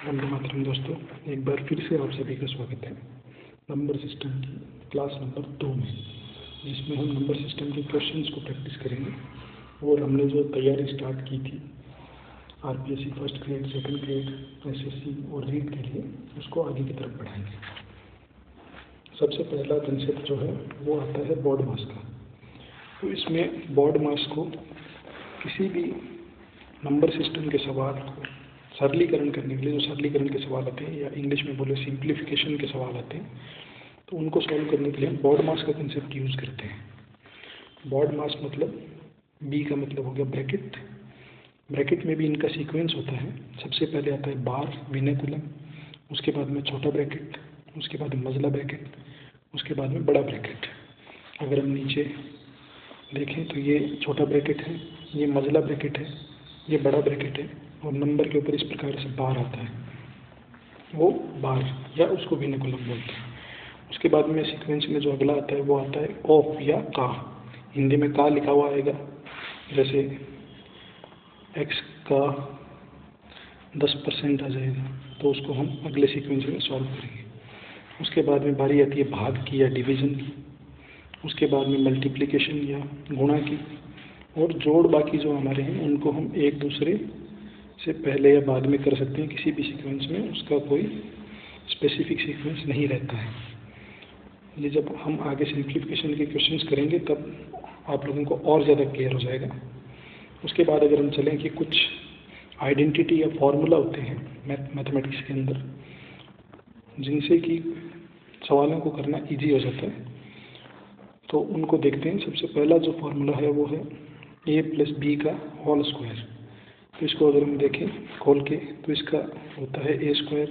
वंदे मातरम दोस्तों, एक बार फिर से आप सभी का स्वागत है नंबर सिस्टम की क्लास नंबर 2 में, जिसमें हम नंबर सिस्टम के क्वेश्चंस को प्रैक्टिस करेंगे। और हमने जो तैयारी स्टार्ट की थी RPSC first grade, second grade, SSC और रीट के लिए, उसको आगे की तरफ बढ़ाएंगे। सबसे पहला कंसेप्ट जो है वो आता है बोर्ड मास का। तो इसमें बोर्ड मास को किसी भी नंबर सिस्टम के सवाल को सरलीकरण करने के लिए, जो सरलीकरण के सवाल आते हैं या इंग्लिश में बोले सिंप्लीफिकेशन के सवाल आते हैं, तो उनको सॉल्व करने के लिए हम बोर्ड मास का कंसेप्ट यूज़ करते हैं। बोर्ड मास मतलब बी का मतलब हो गया ब्रैकेट। ब्रैकेट में भी इनका सीक्वेंस होता है। सबसे पहले आता है बार विनकुलम, उसके बाद में छोटा ब्रैकेट, उसके बाद में मजला ब्रैकेट, उसके बाद में बड़ा ब्रैकेट। अगर हम नीचे देखें तो ये छोटा ब्रैकेट है, ये मजला ब्रैकेट है, ये बड़ा ब्रैकेट है, और नंबर के ऊपर इस प्रकार से बार आता है, वो बार या उसको विनकुलम बोलते हैं। उसके बाद में सीक्वेंस में जो अगला आता है वो आता है ऑफ या का। हिंदी में का लिखा हुआ आएगा, जैसे x का 10% आ जाएगा, तो उसको हम अगले सीक्वेंस में सॉल्व करेंगे। उसके बाद में बारी आती है भाग की या डिवीज़न की, उसके बाद में मल्टीप्लिकेशन या गुणा की, और जोड़ बाकी जो हमारे हैं उनको हम एक दूसरे से पहले या बाद में कर सकते हैं। किसी भी सीक्वेंस में उसका कोई स्पेसिफिक सीक्वेंस नहीं रहता है। ये जब हम आगे सिंप्लीफिकेशन के क्वेश्चंस करेंगे तब आप लोगों को और ज़्यादा क्लियर हो जाएगा। उसके बाद अगर हम चलें कि कुछ आइडेंटिटी या फॉर्मूला होते हैं मैथमेटिक्स के अंदर, जिनसे कि सवालों को करना ईजी हो जाता है, तो उनको देखते हैं। सबसे पहला जो फॉर्मूला है वो है a + b का होल स्क्वायर। तो इसको अगर हम देखें खोल के, तो इसका होता है a²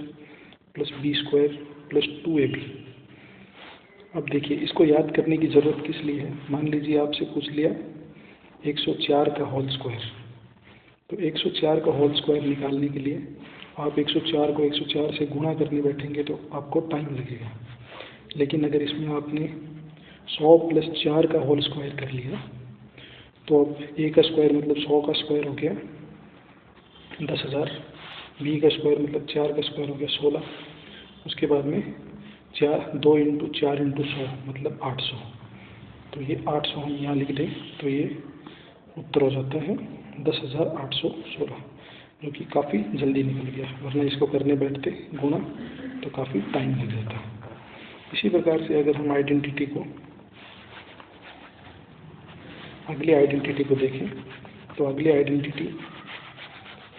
+ b² + 2ab। अब देखिए, इसको याद करने की ज़रूरत किस लिए है। मान लीजिए आपसे पूछ लिया 104 का होल स्क्वायर, तो 104 का होल स्क्वायर निकालने के लिए आप 104 को 104 से गुणा करने बैठेंगे तो आपको टाइम लगेगा। लेकिन अगर इसमें आपने 100 + 4 का होल स्क्वायर कर लिया, तो अब a का स्क्वायर मतलब 100 का स्क्वायर हो गया 10,000, b का स्क्वायर मतलब 4 का स्क्वायर हो गया 16, उसके बाद में 2 × 4 × 100 मतलब 800। तो ये 800 हम यहाँ लिख दें तो ये उत्तर हो जाता है 10,816, जो कि काफ़ी जल्दी निकल गया। वरना इसको करने बैठते गुणा तो काफ़ी टाइम लग जाता। इसी प्रकार से अगर हम अगली आइडेंटिटी को देखें, तो अगली आइडेंटिटी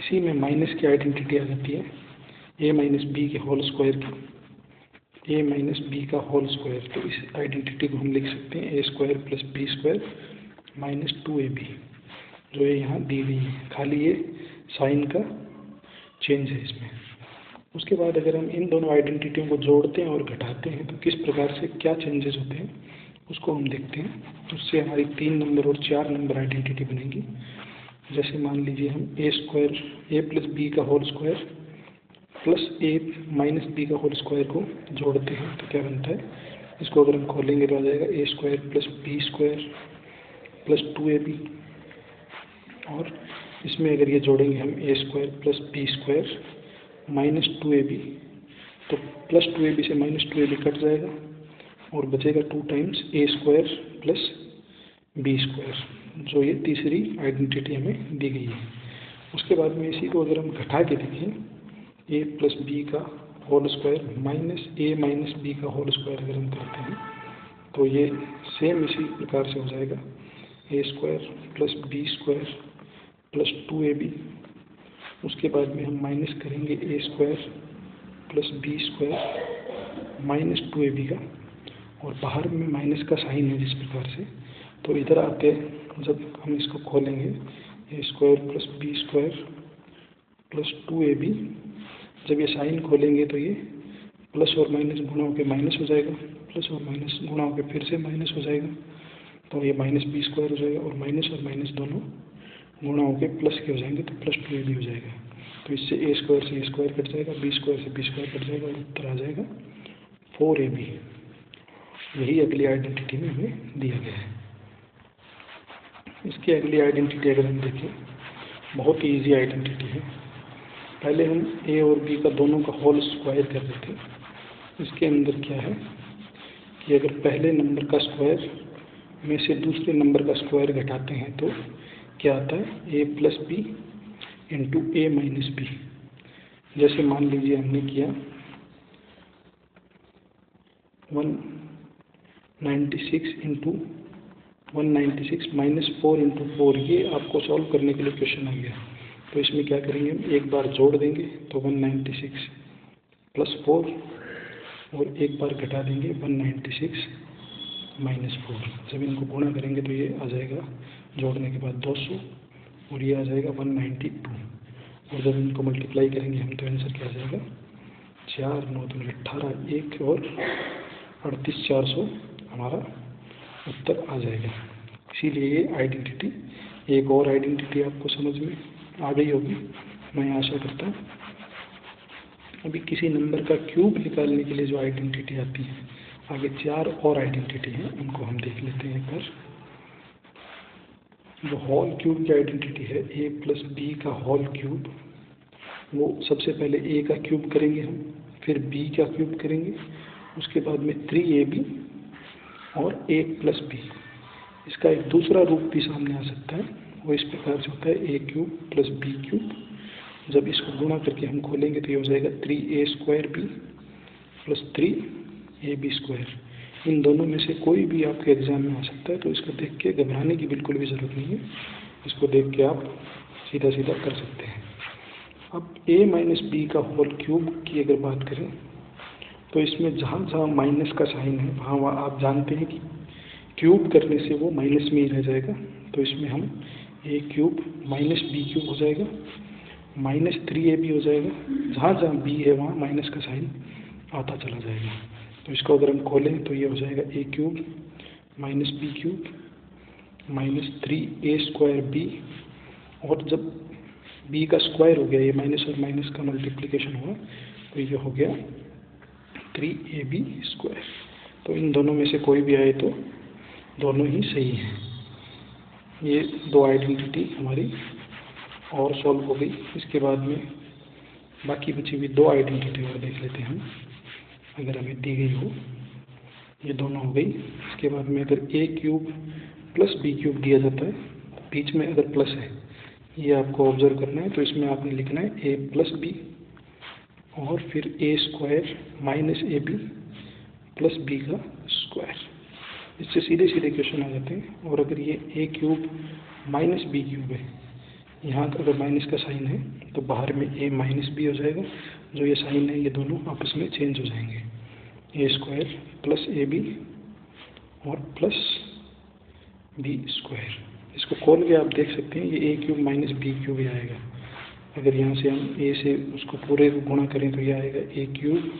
इसी में माइनस की आइडेंटिटी आ जाती है a - b के होल स्क्वायर की, a - b का होल स्क्वायर। तो इस आइडेंटिटी को हम लिख सकते हैं a² + b² - 2ab, जो ये यहाँ दी गई है। खाली ये साइन का चेंज है इसमें। उसके बाद अगर हम इन दोनों आइडेंटिटियों को जोड़ते हैं और घटाते हैं तो किस प्रकार से क्या चेंजेस होते हैं उसको हम देखते हैं। उससे हमारी 3 नंबर और 4 नंबर आइडेंटिटी बनेगी। जैसे मान लीजिए हम a + b का whole square plus a - b का होल स्क्वायर को जोड़ते हैं तो क्या बनता है। इसको अगर हम खोलेंगे तो आ जाएगा a² + b² + 2ab, और इसमें अगर ये जोड़ेंगे हम a² + b² - 2ab, तो +2ab से -2ab कट जाएगा और बचेगा 2 टाइम्स a² + b², जो ये तीसरी आइडेंटिटी हमें दी गई है। उसके बाद में इसी को अगर हम घटा के देखें, a + b का whole square minus a - b का होल स्क्वायर अगर हम करते हैं तो ये सेम इसी प्रकार से हो जाएगा a² + b² + 2ab। उसके बाद में हम माइनस करेंगे a² + b² - 2ab का, और बाहर में माइनस का साइन है जिस प्रकार से, तो इधर आते जब हम इसको खोलेंगे a² + b² + 2ab, जब ये साइन खोलेंगे तो ये प्लस और माइनस गुणा होकर माइनस हो जाएगा, प्लस और माइनस गुणा होकर फिर से माइनस हो जाएगा, तो ये -b² हो जाएगा, और माइनस दोनों गुणा होकर प्लस के हो जाएंगे तो +2ab हो जाएगा। तो इससे a² से a² कट जाएगा, b² से b² कट जाएगा, और उत्तर आ जाएगा 4ab। यही अगली आइडेंटिटी में हमें दिया गया है। इसकी अगली आइडेंटिटी अगर हम देखें, बहुत ही ईजी आइडेंटिटी है। पहले हम ए और बी का दोनों का होल स्क्वायर कर रहे थे। इसके अंदर क्या है कि अगर पहले नंबर का स्क्वायर में से दूसरे नंबर का स्क्वायर घटाते हैं तो क्या आता है, ए प्लस बी इंटू ए माइनस बी। जैसे मान लीजिए हमने किया 196 इंटू 196 माइनस 4 इंटू 4, ये आपको सॉल्व करने के लिए क्वेश्चन आ गया। तो इसमें क्या करेंगे, हम एक बार जोड़ देंगे तो 196 प्लस 4 और एक बार घटा देंगे 196 माइनस 4। जब इनको गुणा करेंगे तो ये आ जाएगा जोड़ने के बाद 200 और ये आ जाएगा 192। और जब इनको मल्टीप्लाई करेंगे हम तो आंसर क्या आ जाएगा, 4 9 2 18, 1 और 38 400 हमारा उत्तर आ जाएगा। इसीलिए ये आइडेंटिटी, एक और आइडेंटिटी आपको समझ में आ गई होगी, मैं आशा करता हूँ। अभी किसी नंबर का क्यूब निकालने के लिए जो आइडेंटिटी आती है, आगे 4 और आइडेंटिटी हैं, उनको हम देख लेते हैं एक बार। जो होल क्यूब की आइडेंटिटी है, ए प्लस बी का होल क्यूब, वो सबसे पहले ए का क्यूब करेंगे हम, फिर बी का क्यूब करेंगे, उसके बाद में 3ab और a प्लस बी। इसका एक दूसरा रूप भी सामने आ सकता है, वो इस प्रकार से होता है a cube plus B cube. जब इसको गुणा करके हम खोलेंगे तो ये हो जाएगा 3a² b प्लस 3ab²। इन दोनों में से कोई भी आपके एग्जाम में आ सकता है, तो इसको देख के घबराने की बिल्कुल भी ज़रूरत नहीं है। इसको देख के आप सीधा सीधा कर सकते हैं। अब a माइनस बी का होल क्यूब की अगर बात करें तो इसमें जहाँ जहाँ माइनस का साइन है वहाँ आप जानते हैं कि क्यूब करने से वो माइनस में ही रह जाएगा। तो इसमें हम a cube minus B cube हो जाएगा, माइनस 3ab हो जाएगा। जहाँ जहाँ b है वहाँ माइनस का साइन आता चला जाएगा। तो इसको अगर हम खोलें तो ये हो जाएगा a cube minus B cube minus 3a² b, और जब b का स्क्वायर हो गया, ये माइनस और माइनस का मल्टीप्लिकेशन हुआ तो ये हो गया 3ab²। तो इन दोनों में से कोई भी आए तो दोनों ही सही हैं। ये दो आइडेंटिटी हमारी और सॉल्व हो गई। इसके बाद में बाकी बची हुई दो आइडेंटिटी और देख लेते हैं हम, अगर हमें दी गई हो। ये दोनों हो गई। इसके बाद में अगर a cube plus B cube दिया जाता है, बीच में अगर प्लस है, ये आपको ऑब्जर्व करना है। तो इसमें आपने लिखना है a प्लस बी और फिर a² minus ab plus b का स्क्वायर। इससे सीधे सीधे क्वेश्चन आ जाते हैं। और अगर ये a cube minus B cube है, यहाँ अगर माइनस का साइन है तो बाहर में a माइनस बी हो जाएगा। जो ये साइन है ये दोनों आपस में चेंज हो जाएंगे, a² प्लस ab और प्लस b²। इसको खोल के आप देख सकते हैं, ये a cube minus B cube ही आएगा। अगर यहाँ से हम a से उसको पूरे को गुणा करें तो ये आएगा a क्यूब,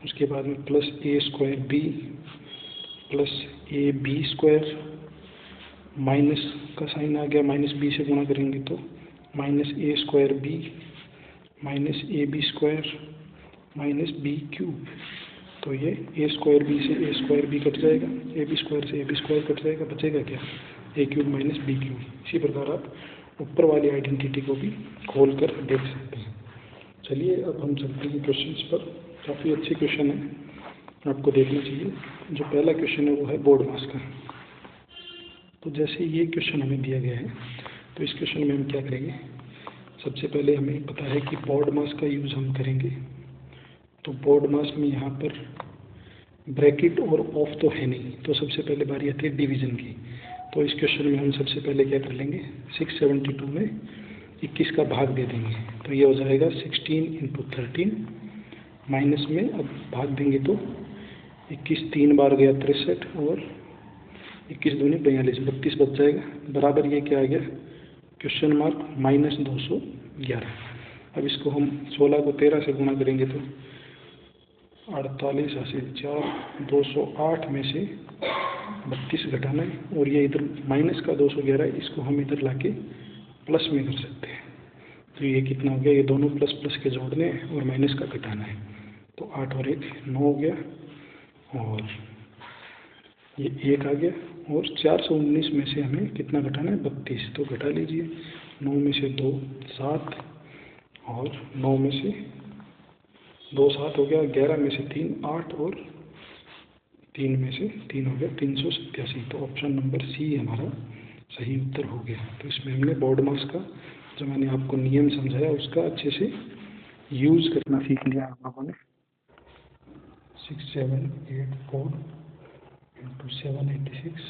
उसके बाद में plus a² b plus ab², minus का साइन आ गया, माइनस b से गुणा करेंगे तो minus a² b minus ab² minus b³ तो ये a² b से a² b कट जाएगा, ab² से ab² कट जाएगा, बचेगा क्या, a cube minus b cube. इसी प्रकार आप ऊपर वाली आइडेंटिटी को भी खोल कर देख सकते हैं। चलिए अब हम चलते हैं क्वेश्चंस पर। काफ़ी अच्छे क्वेश्चन है, आपको देखना चाहिए। जो पहला क्वेश्चन है वो है बोर्ड मास का। तो जैसे ये क्वेश्चन हमें दिया गया है तो इस क्वेश्चन में हम क्या करेंगे, सबसे पहले हमें पता है कि बोर्ड मास का यूज़ हम करेंगे। तो बोर्ड मास में यहाँ पर ब्रैकेट और ऑफ तो है नहीं, तो सबसे पहले बारी आती है डिवीज़न की। तो इस क्वेश्चन में हम सबसे पहले क्या कर लेंगे, 672 में 21 का भाग दे देंगे। तो ये हो जाएगा 16 × 13, माइनस में अब भाग देंगे तो 21 3 बार गया 63 और 21 दूनी 42, 32 बच जाएगा। बराबर ये क्या आ गया, क्वेश्चन मार्क माइनस 211। अब इसको हम 16 को 13 से गुणा करेंगे तो 48 से 4 208 में से 32 घटाना है, और ये इधर माइनस का 211 है, इसको हम इधर लाके प्लस में कर सकते हैं। तो ये कितना हो गया, ये दोनों प्लस प्लस के जोड़ने हैं और माइनस का घटाना है। तो 8 और 1 9 हो गया, और ये 1 आ गया, और 419 में से हमें कितना घटाना है, 32। तो घटा लीजिए, 9 में से 2 7 और 9 में से 2 7 हो गया, 11 में से 3 8 और 3 में से 3 हो गया 387। तो ऑप्शन नंबर सी हमारा सही उत्तर हो गया। तो इसमें हमने बोर्ड मास का जो मैंने आपको नियम समझाया उसका अच्छे से यूज़ करना सीख लिया आप लोगों ने। 6784 इंटू 786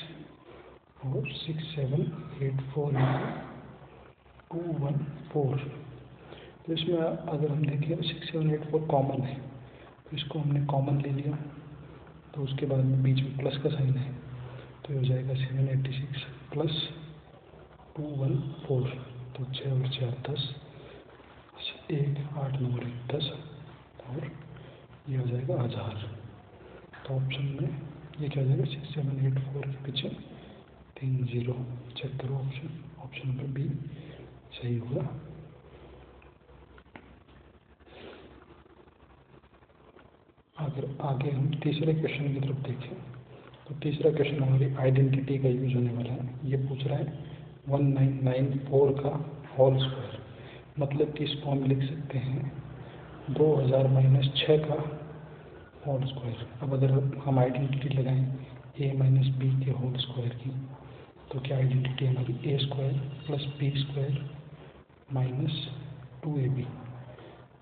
और 6784 इंटू 214। तो इसमें अगर हम देखें तो 6784 कॉमन है, तो इसको हमने कॉमन ले लिया, तो उसके बाद में बीच में प्लस का साइन है, तो हो जाएगा 786 प्लस 214। तो 6 और 4 10, 1 8 9 और 1 10, और ये हो जाएगा 1000। तो ऑप्शन में ये क्या हो जाएगा 6784 के पीछे 3 0। चेक करो ऑप्शन नंबर बी सही होगा। अगर आगे हम तीसरे क्वेश्चन की तरफ देखें तो तीसरा क्वेश्चन हमारी आइडेंटिटी का यूज होने वाला है। ये पूछ रहा है 1994 का होल स्क्वायर, मतलब कि इसको हम लिख सकते हैं 2000 - 6 का होल स्क्वायर। अब अगर हम आइडेंटिटी लगाएं a - b के होल स्क्वायर की, तो क्या आइडेंटिटी हमारी a square plus b square minus 2ab।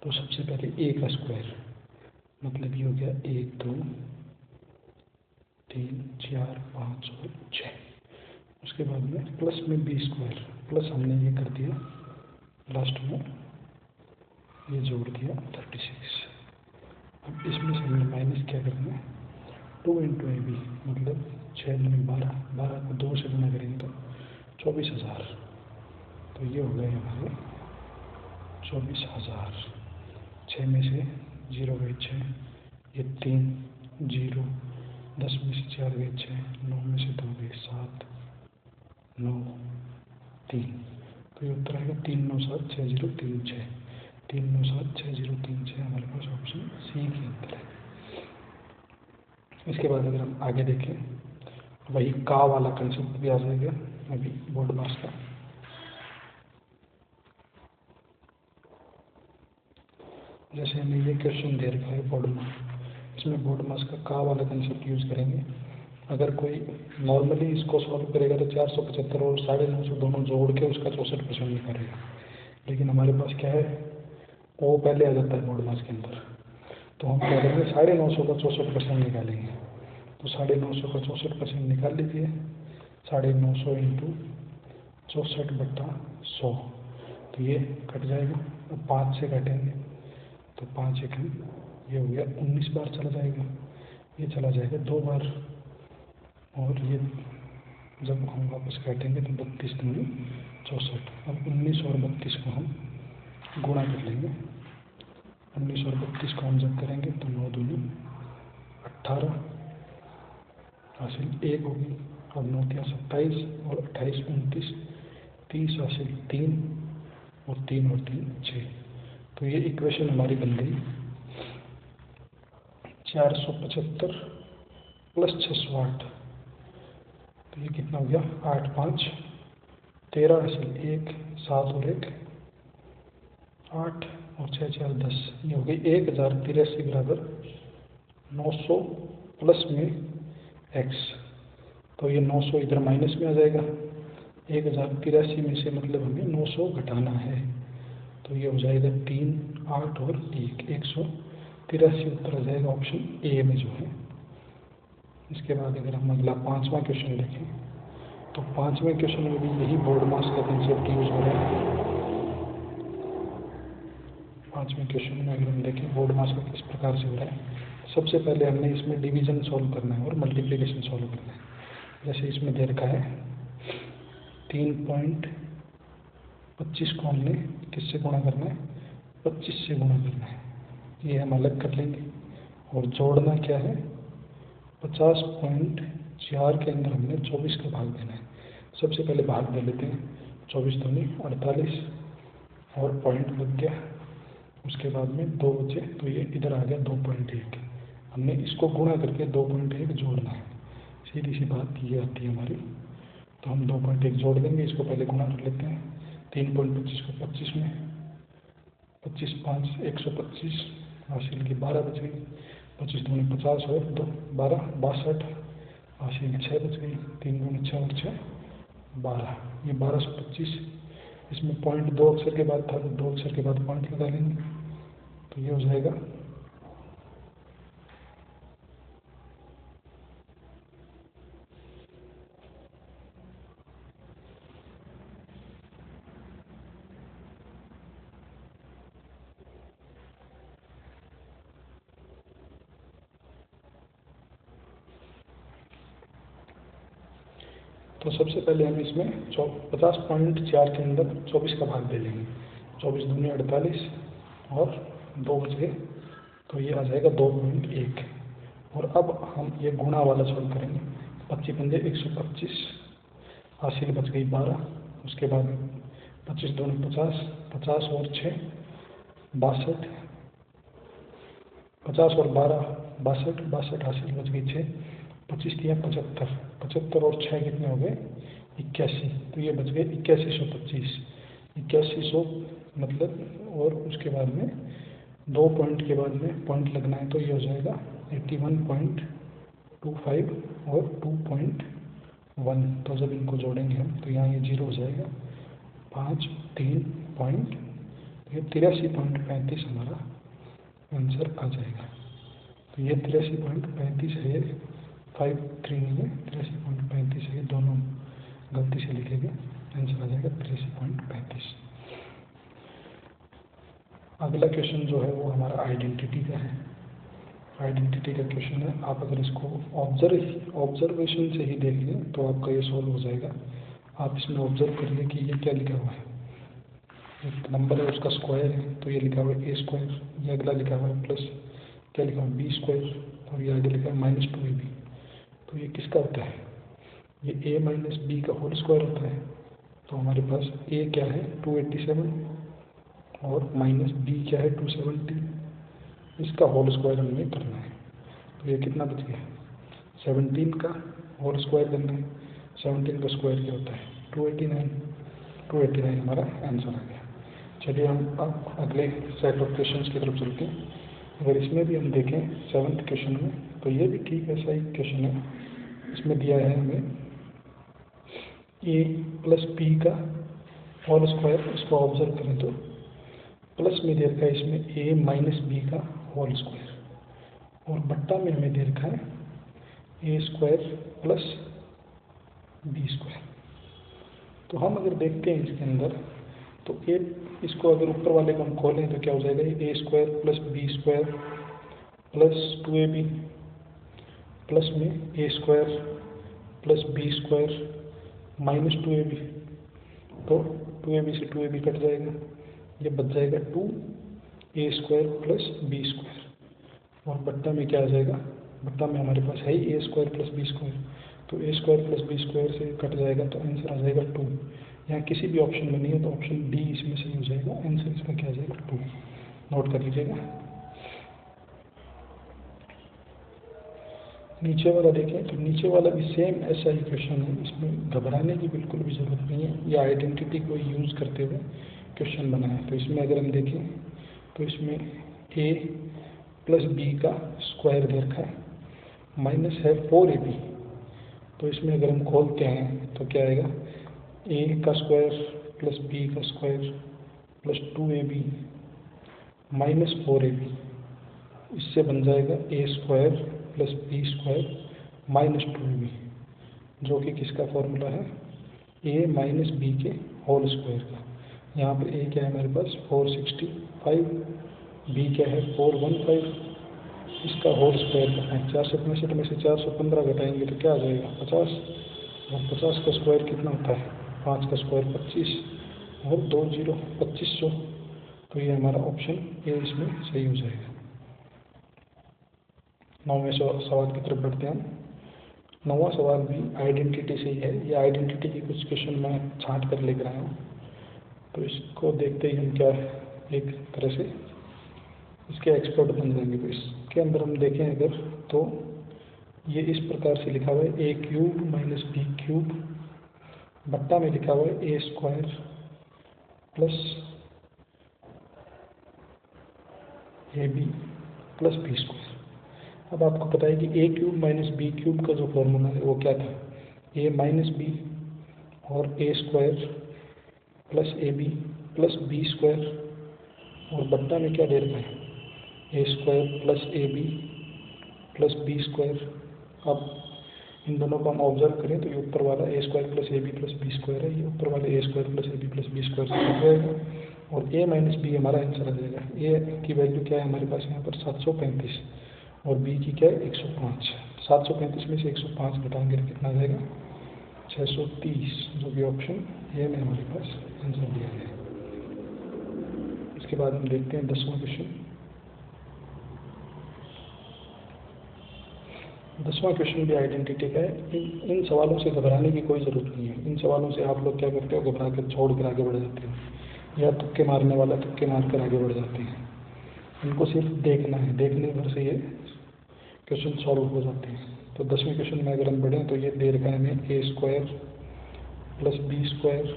तो सबसे पहले a का स्क्वायर, मतलब ये हो गया 1 2 3 4 5 और 6। उसके बाद में प्लस में b स्क्वायर, प्लस हमने ये कर दिया लास्ट में, ये जोड़ दिया 36। अब इसमें से हमने माइनस क्या करना है 2 इंटू ए बी, मतलब 6 में 12, 12 को 2 से गुना करेंगे तो 24,000। तो ये हो गए हमारे 24,000। 6 में से 0 गए 6, ये 3 0, 10 में से 4 गए 6, 9 में से 2 गए 7 9 3। तो ये उत्तर आएगा 397603 397603 हमारे पास ऑप्शन सी के अंदर है। इसके बाद अगर हम आगे देखें वही का वाला कंसेप्ट भी आ जाएगा अभी बोर्ड मास का। जैसे हमें ये क्वेश्चन दे रखा है बोर्ड मास, इसमें बोर्ड मास का वाला कंसेप्ट यूज करेंगे। अगर कोई नॉर्मली इसको सॉल्व करेगा तो 475 और 950 दोनों जोड़ के उसका 64% निकालेगा, लेकिन हमारे पास क्या है वो पहले आ जाता है बोर्ड मास के अंदर। तो हम क्या करेंगे 950 का 64% निकालेंगे। तो 950 का 64% निकाल लीजिए। 950 इंटू 64/100, तो ये कट जाएगा। अब 5 से काटेंगे तो 5 1 ये हो गया 19 बार चला जाएगा, ये चला जाएगा 2 बार, और ये जब हम वापस काटेंगे तो 32 दूनी 64। अब 19 और 32 को हम गुणा कर लेंगे। 19 और 32 को हम जब करेंगे तो 9 दूनी 18 हासिल 1 होगी। अब 9 क्या 27 और 28 29 30 हासिल 3 और 3 और 3 6। तो ये इक्वेशन हमारी बन गई 475 प्लस 608। तो ये कितना हो गया 8 5 13 हासिल 1 7 और 1 8 और 6 4 10। ये हो गई 1083 बराबर 900 प्लस में x। तो ये 900 इधर माइनस में आ जाएगा। 1083 में से मतलब हमें 900 घटाना है, तो ये हो जाएगा 3 8 और 1 183 उत्तर आ जाएगा ऑप्शन ए में जो है। इसके बाद अगर हम अगला 5वां क्वेश्चन देखें तो 5वें क्वेश्चन में भी यही बोर्ड मास का कंसेप्ट यूज हो रहा है। 5वें क्वेश्चन में अगर हम देखें बोर्ड मास का किस प्रकार से हो रहा है, सबसे पहले हमने इसमें डिवीजन सॉल्व करना है और मल्टीप्लिकेशन सॉल्व करना है। जैसे इसमें दे रखा है 3.25 को हमने किससे गुणा करना है 25 से गुणा करना है, ये हम अलग कर लेंगे। और जोड़ना क्या है 50.4 के अंदर हमने 24 का भाग देना है। सबसे पहले भाग दे लेते हैं, 24 दूनी 48 और पॉइंट लग गया। उसके बाद में 2 बचे, तो ये इधर आ गया 2.1। हमने इसको गुणा करके 2.1 जोड़ना है, सीधी सी बात ये आती है हमारी। तो हम 2.1 जोड़ देंगे, इसको पहले गुणा कर लेते हैं। 3.25 को 25 में 25 5 125, हासिल की 12 बच गई, 25 दूनी 50 और 2 12 62, हासिल 6 बच गई, 3 दूनी 6 और 6 12, ये 1225। इसमें पॉइंट 2 अक्षर के बाद था तो 2 अक्षर के बाद पॉइंट लगा लेंगे, तो ये हो जाएगा तो सबसे पहले हम इसमें 50.4 के अंदर 24 का भाग दे लेंगे, 24 दूनी 48 और 2 बच गए, तो ये आ जाएगा 2.1। और अब हम ये गुणा वाला सॉल्व करेंगे, 25 पंजे 125, हासिल बच गई 12, उसके बाद 25 दूनी 50, 50 और 6 62, 50 और 12 62, 62 हासिल बच गई 6, 25 दिया 75, 75 और 6 कितने हो गए 81, तो ये बच गए 8125, 8100 मतलब। और उसके बाद में 2 पॉइंट के बाद में पॉइंट लगना है, तो ये हो जाएगा 81.25 और 2.1, तो जब इनको जोड़ेंगे हम तो यहाँ ये 0 हो जाएगा, 5 3 पॉइंट, ये 83.35 हमारा आंसर आ जाएगा। तो ये 83.35 है, 53 नहीं है, 83.35 है, दोनों गलती से लिखेंगे, आंसर आ जाएगा 83.35। अगला क्वेश्चन जो है वो हमारा आइडेंटिटी का है। आइडेंटिटी का क्वेश्चन है, आप अगर इसको ऑब्जर्वेशन से ही देख लें तो आपका ये सॉल्व हो जाएगा। आप इसमें ऑब्जर्व करिए कि ये क्या लिखा हुआ है, एक नंबर है उसका स्क्वायर है, तो ये लिखा हुआ है a², ये अगला लिखा हुआ है प्लस क्या लिखा हुआ है b², और ये आगे लिखा है -2ab। तो ये किसका होता है, ये a माइनस बी का होल स्क्वायर होता है। तो हमारे पास a क्या है 287 और माइनस b क्या है 270, इसका होल स्क्वायर हमें करना है। तो ये कितना बच गया, 17 का होल स्क्वायर करना है, 17 का स्क्वायर क्या होता है 289, 289 हमारा आंसर आ गया। चलिए हम अब अगले सेट ऑफ क्वेश्चंस की तरफ चलते हैं। अगर इसमें भी हम देखें 7th क्वेश्चन में, तो ये भी ठीक ऐसा ही क्वेश्चन है। इसमें दिया है हमें a प्लस बी का होल स्क्वायर, इसको ऑब्जर्व करें तो प्लस में दे रखा है इसमें a माइनस बी का होल स्क्वायर, और बट्टा में हमें दे रखा है a² प्लस b²। तो हम अगर देखते हैं इसके अंदर तो इसको अगर ऊपर वाले को हम खोलें तो क्या हो जाएगा, a² plus b² plus 2ab plus में a² plus b² minus 2ab, तो 2ab से 2ab कट जाएगा, ये बच जाएगा 2a² प्लस b²। और बट्टा में क्या आ जाएगा, बट्टा में हमारे पास है ही a² प्लस b², तो a² प्लस b² से कट जाएगा, तो आंसर आ जाएगा 2। यहाँ किसी भी ऑप्शन में नहीं है तो ऑप्शन डी इसमें सही हो जाएगा, आंसर इसका क्या आ जाएगा 2, नोट कर लीजिएगा। नीचे वाला देखें तो नीचे वाला भी सेम ऐसा ही क्वेश्चन है, इसमें घबराने की बिल्कुल भी ज़रूरत नहीं है, या आइडेंटिटी को यूज़ करते हुए क्वेश्चन बना है। तो इसमें अगर हम देखें तो इसमें a प्लस बी का स्क्वायर दे रखा है, माइनस है 4ab। तो इसमें अगर हम खोलते हैं तो क्या आएगा, a का स्क्वायर प्लस b का square plus 2ab minus 4ab, इससे बन जाएगा a² plus b² minus 2ab, जो कि किसका फॉर्मूला है, a माइनस बी के होल स्क्वायर का। यहाँ पर a क्या है हमारे पास 465, b क्या है 415, इसका होल स्क्वायर करना है। 465 में से 415 घटाएंगे तो क्या आ जाएगा 50, और 50 का स्क्वायर कितना होता है, 5 का स्क्वायर 25 और 2 0 2500। तो ये हमारा ऑप्शन ए इसमें सही हो जाएगा। 9वें सवाल की तरफ बढ़ते हैं हम। 9वां सवाल भी आइडेंटिटी से ही है, ये आइडेंटिटी की कुछ क्वेश्चन मैं छांट कर लेकर आया हूँ, तो इसको देखते ही हम क्या एक तरह से इसके एक्सपर्ट बन जाएंगे। तो इसके अंदर हम देखें अगर तो ये इस प्रकार से लिखा हुआ है a³ माइनस b³ बट्टा में लिखा हुआ है a² plus A B plus B square. अब आपको पता है कि ए क्यूब माइनस बी क्यूब का जो फॉर्मूला है वो क्या था, ए माइनस बी और A square plus A B plus B square, और बट्टा में क्या दे रखा है, A square plus A B plus B square. अब इन दोनों को हम ऑब्जर्व करें तो ये ऊपर वाला A square plus A B plus B square है, ये ऊपर वाले A square plus A B plus B square से कट जाएगा और ए माइनस बी हमारा आंसर आ जाएगा। ए की वैल्यू क्या है हमारे पास यहाँ पर 735 और बी की क्या है 105। 735 में से 105 घटाएंगे तो कितना आ जाएगा 630, जो कि ऑप्शन ए में हमारे पास आंसर दिया गया है। इसके बाद हम देखते हैं 10वां क्वेश्चन। 10वां क्वेश्चन भी आइडेंटिटी का है। इन सवालों से घबराने की कोई ज़रूरत नहीं है। इन सवालों से आप लोग क्या करते हो, घबरा कर छोड़ कर आगे बढ़ जाते हैं, या तुक्के मारने वाला तुक्के मार कर आगे बढ़ जाते हैं। इनको सिर्फ देखना है, देखने भर से ये क्वेश्चन सॉल्व हो जाते हैं। तो 10वें क्वेश्चन में अगर हम बढ़ें तो ये दे रखा है हमें A square plus B square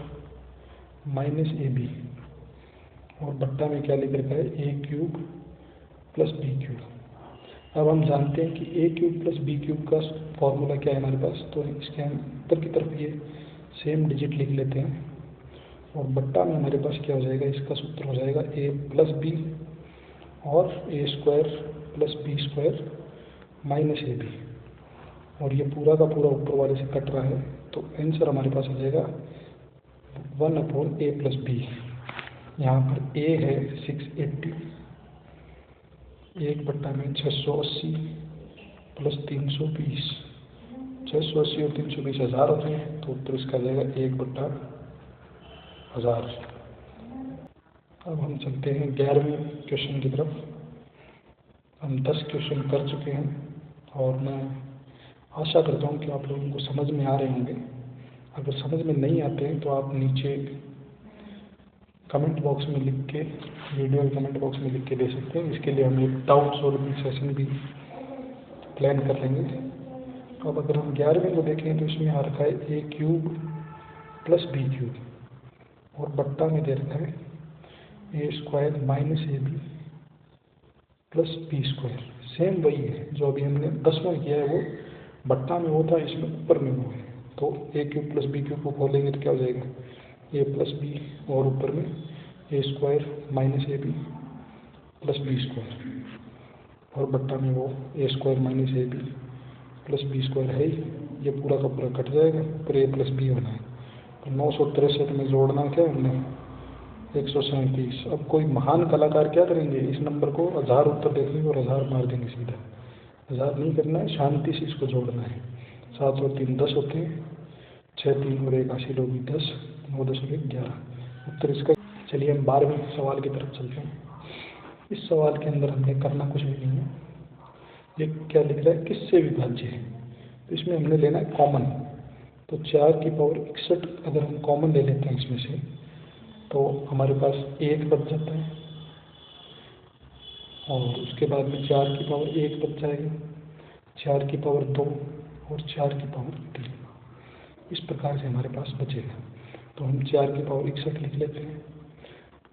minus A B, और बट्टा में क्या लिख रखा है A cube plus B cube. अब हम जानते हैं कि ए क्यूब प्लस बी क्यूब का फॉर्मूला क्या है हमारे पास, तो इसके हम ऊपर की तरफ ये सेम डिजिट लिख लेते हैं, और बट्टा में हमारे पास क्या हो जाएगा, इसका सूत्र हो जाएगा ए प्लस बी और A square plus B square minus A B, और ये पूरा का पूरा ऊपर वाले से कट रहा है, तो आंसर हमारे पास आ जाएगा 1/a प्लस बी। यहाँ पर a है 680, 1/में 680 प्लस 320, 680 और 320 हज़ार होते हैं, तो उत्तर इसका आ जाएगा 1/1000। अब हम चलते हैं 11वें क्वेश्चन की तरफ। हम 10 क्वेश्चन कर चुके हैं और मैं आशा करता हूँ कि आप लोगों को समझ में आ रहे होंगे। अगर समझ में नहीं आते हैं तो आप नीचे कमेंट बॉक्स में लिख के, वीडियो कमेंट बॉक्स में लिख के दे सकते हैं। इसके लिए हम एक डाउट सॉल्विंग सेशन भी प्लान कर लेंगे। तो अब अगर हम 11वें को देखें तो इसमें आ रखा है A cube plus B cube, और बट्टा में दे रखा है A square minus A B plus B square. Same वही है जो अभी हमने 10वां किया है, वो बट्टा में वो था, इसमें ऊपर में वो है। तो ए क्यूब प्लस बी क्यूब को खोलेंगे तो क्या हो जाएगा, ए प्लस बी और ऊपर में A square minus A B plus B square, और बट्टा में वो A square minus A B plus B square है ही, ये पूरा का पूरा कट जाएगा, पर ए प्लस बी होना है। तो 963 में जोड़ना क्या हमने 137। अब कोई महान कलाकार क्या करेंगे, इस नंबर को 1000 उत्तर देखेंगे और 1000 मार देंगे सीधा। 1000 नहीं करना है, शांति से इसको जोड़ना है। 7 और 3 10 होते हैं, 6 3 और 1 80 लोग 10, 9 10 और 1 11, उत्तर इसका। चलिए हम 12वें सवाल की तरफ चलते हैं। इस सवाल के अंदर हमने करना कुछ भी नहीं है। ये क्या लिख रहा है, किससे विभाज्य है, तो इसमें हमने लेना है कॉमन। तो 4 की पावर 61 अगर हम कॉमन ले लेते हैं इसमें से, तो हमारे पास 1 बच जाता है, और उसके बाद में 4 की पावर 1 बच जाएगा, 4 की पावर 2 और 4 की पावर 3। इस प्रकार से हमारे पास बचेगा। तो हम 4 की पावर 61 लिख लेते हैं,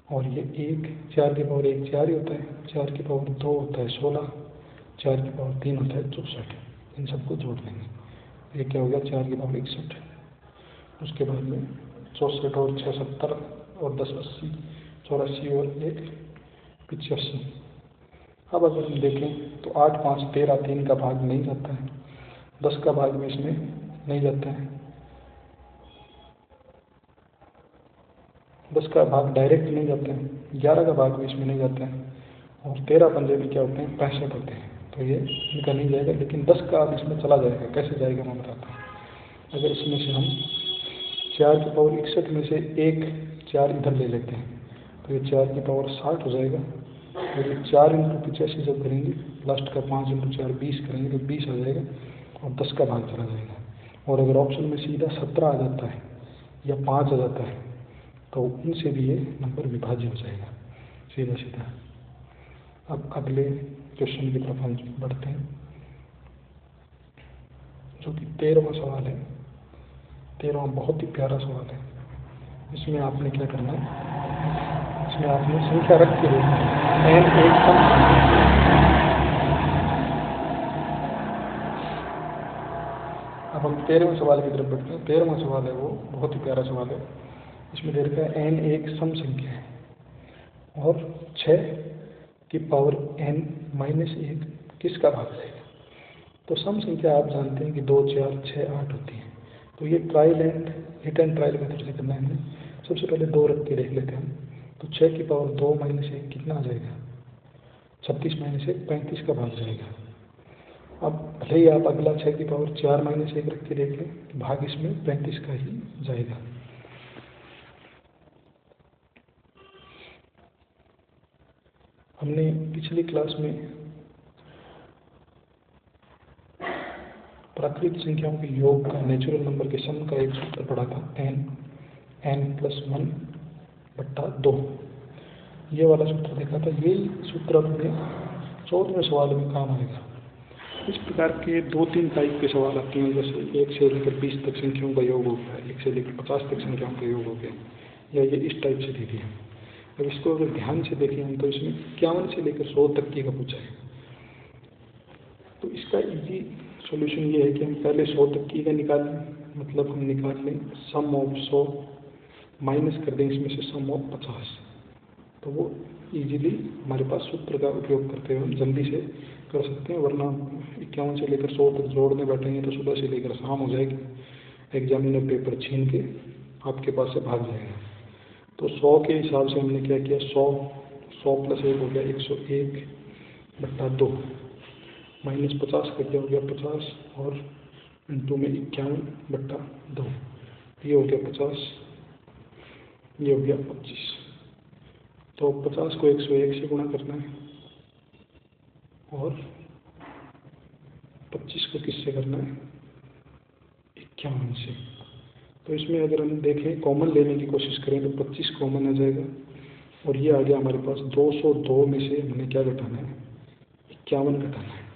और ये 1, 4 की पावर 1 4 ही होता है, 4 की पावर 2 होता है 16, 4 की पावर 3 होता है 64। इन सबको जोड़ देंगे, ये क्या हो गया 4 की पावर 61, उसके बाद में 64 और 6 70 और 10 80, 84 और 1 85। अब अगर हम देखें तो 8 5 13, 3 का भाग नहीं जाता है, 10 का भाग में इसमें नहीं जाता है, 10 का भाग डायरेक्ट नहीं जाता है, 11 का भाग भी इसमें नहीं जाता है, और 13 पंजे भी क्या होते हैं 65 होते हैं, तो ये इनका नहीं जाएगा। लेकिन 10 का अब इसमें चला जाएगा, कैसे जाएगा मैं बताता हूँ। अगर इसमें से हम 4 की पावर 61 में से एक 4 इधर ले लेते हैं, तो ये 4 की पावर 60 हो जाएगा, और ये 4 × 85 जब करेंगे, लास्ट का 5 × 4 20 करेंगे तो 20 आ जाएगा, और 10 का भाग चला जाएगा। और अगर ऑप्शन में सीधा 17 आ जाता है या 5 आ जाता है, तो उनसे भी ये नंबर विभाज्य हो जाएगा सीधा सीधा। अब अगले क्वेश्चन की तरफ हम बढ़ते हैं, जो कि 13वां सवाल है। 13वां बहुत ही प्यारा सवाल है। इसमें आपने क्या करना है, इसमें आपने संख्या रख के देखी एन एक सम संख्या। अब हम 13वें सवाल की तरफ बढ़ते हैं। 13वां सवाल है वो बहुत ही प्यारा सवाल है। इसमें दे रखा है एन एक सम संख्या है और 6 की पावर n माइनस 1 किसका भाग जाएगा। तो सम संख्या आप जानते हैं कि 2, 4, 6, 8 होती है। तो ये trial and hit and trial method से करना है हमें। सबसे पहले 2 रख के देख लेते हैं हम। तो 6 की पावर 2 माइनस 1 कितना आ जाएगा, 36 माइनस 1 35 का भाग जाएगा। अब भले ही आप अगला 6 की पावर 4 माइनस 1 रख के देख लें, भाग इसमें 35 का ही जाएगा। हमने पिछली क्लास में प्राकृतिक संख्याओं के योग का, नेचुरल नंबर के सम का एक सूत्र पढ़ा था, n+1/2। ये वाला सूत्र देखा था। यही सूत्र अपने 14वें सवाल में काम आएगा। इस प्रकार के 2-3 टाइप के सवाल आते हैं, जैसे 1 से लेकर 20 तक संख्याओं का योग हो गया, 1 से लेकर 50 तक संख्याओं का योग हो गया, या ये इस टाइप से दे दिया। अब इसको अगर ध्यान से देखें हम तो इसमें 51 से लेकर 100 तक की का पूछा है। तो इसका इजी सॉल्यूशन ये है कि हम पहले 100 तक की का निकाल लें, मतलब हम निकाल लें सम ऑफ 100 माइनस कर दें इसमें से सम ऑफ 50। तो वो इजीली हमारे पास सूत्र का उपयोग करते हुए हम जल्दी से कर सकते हैं, वरना 51 से लेकर 100 तक जोड़ने बैठेंगे तो सुबह से लेकर शाम हो जाएगी, एग्जामिनर पेपर छीन के आपके पास से भाग जाएगा। तो 100 के हिसाब से हमने क्या किया, 100 प्लस 1 हो गया 101/2 माइनस 50 का क्या हो गया 50 और इंटू में 51/2, ये हो गया 50, ये हो गया 25। तो 50 को 101 से गुणा करना है और 25 को किससे करना है, 51 से। तो इसमें अगर हम देखें कॉमन लेने की कोशिश करें तो 25 कॉमन आ जाएगा और ये आ गया हमारे पास 202 में से हमने क्या घटाना है, 51 घटाना है।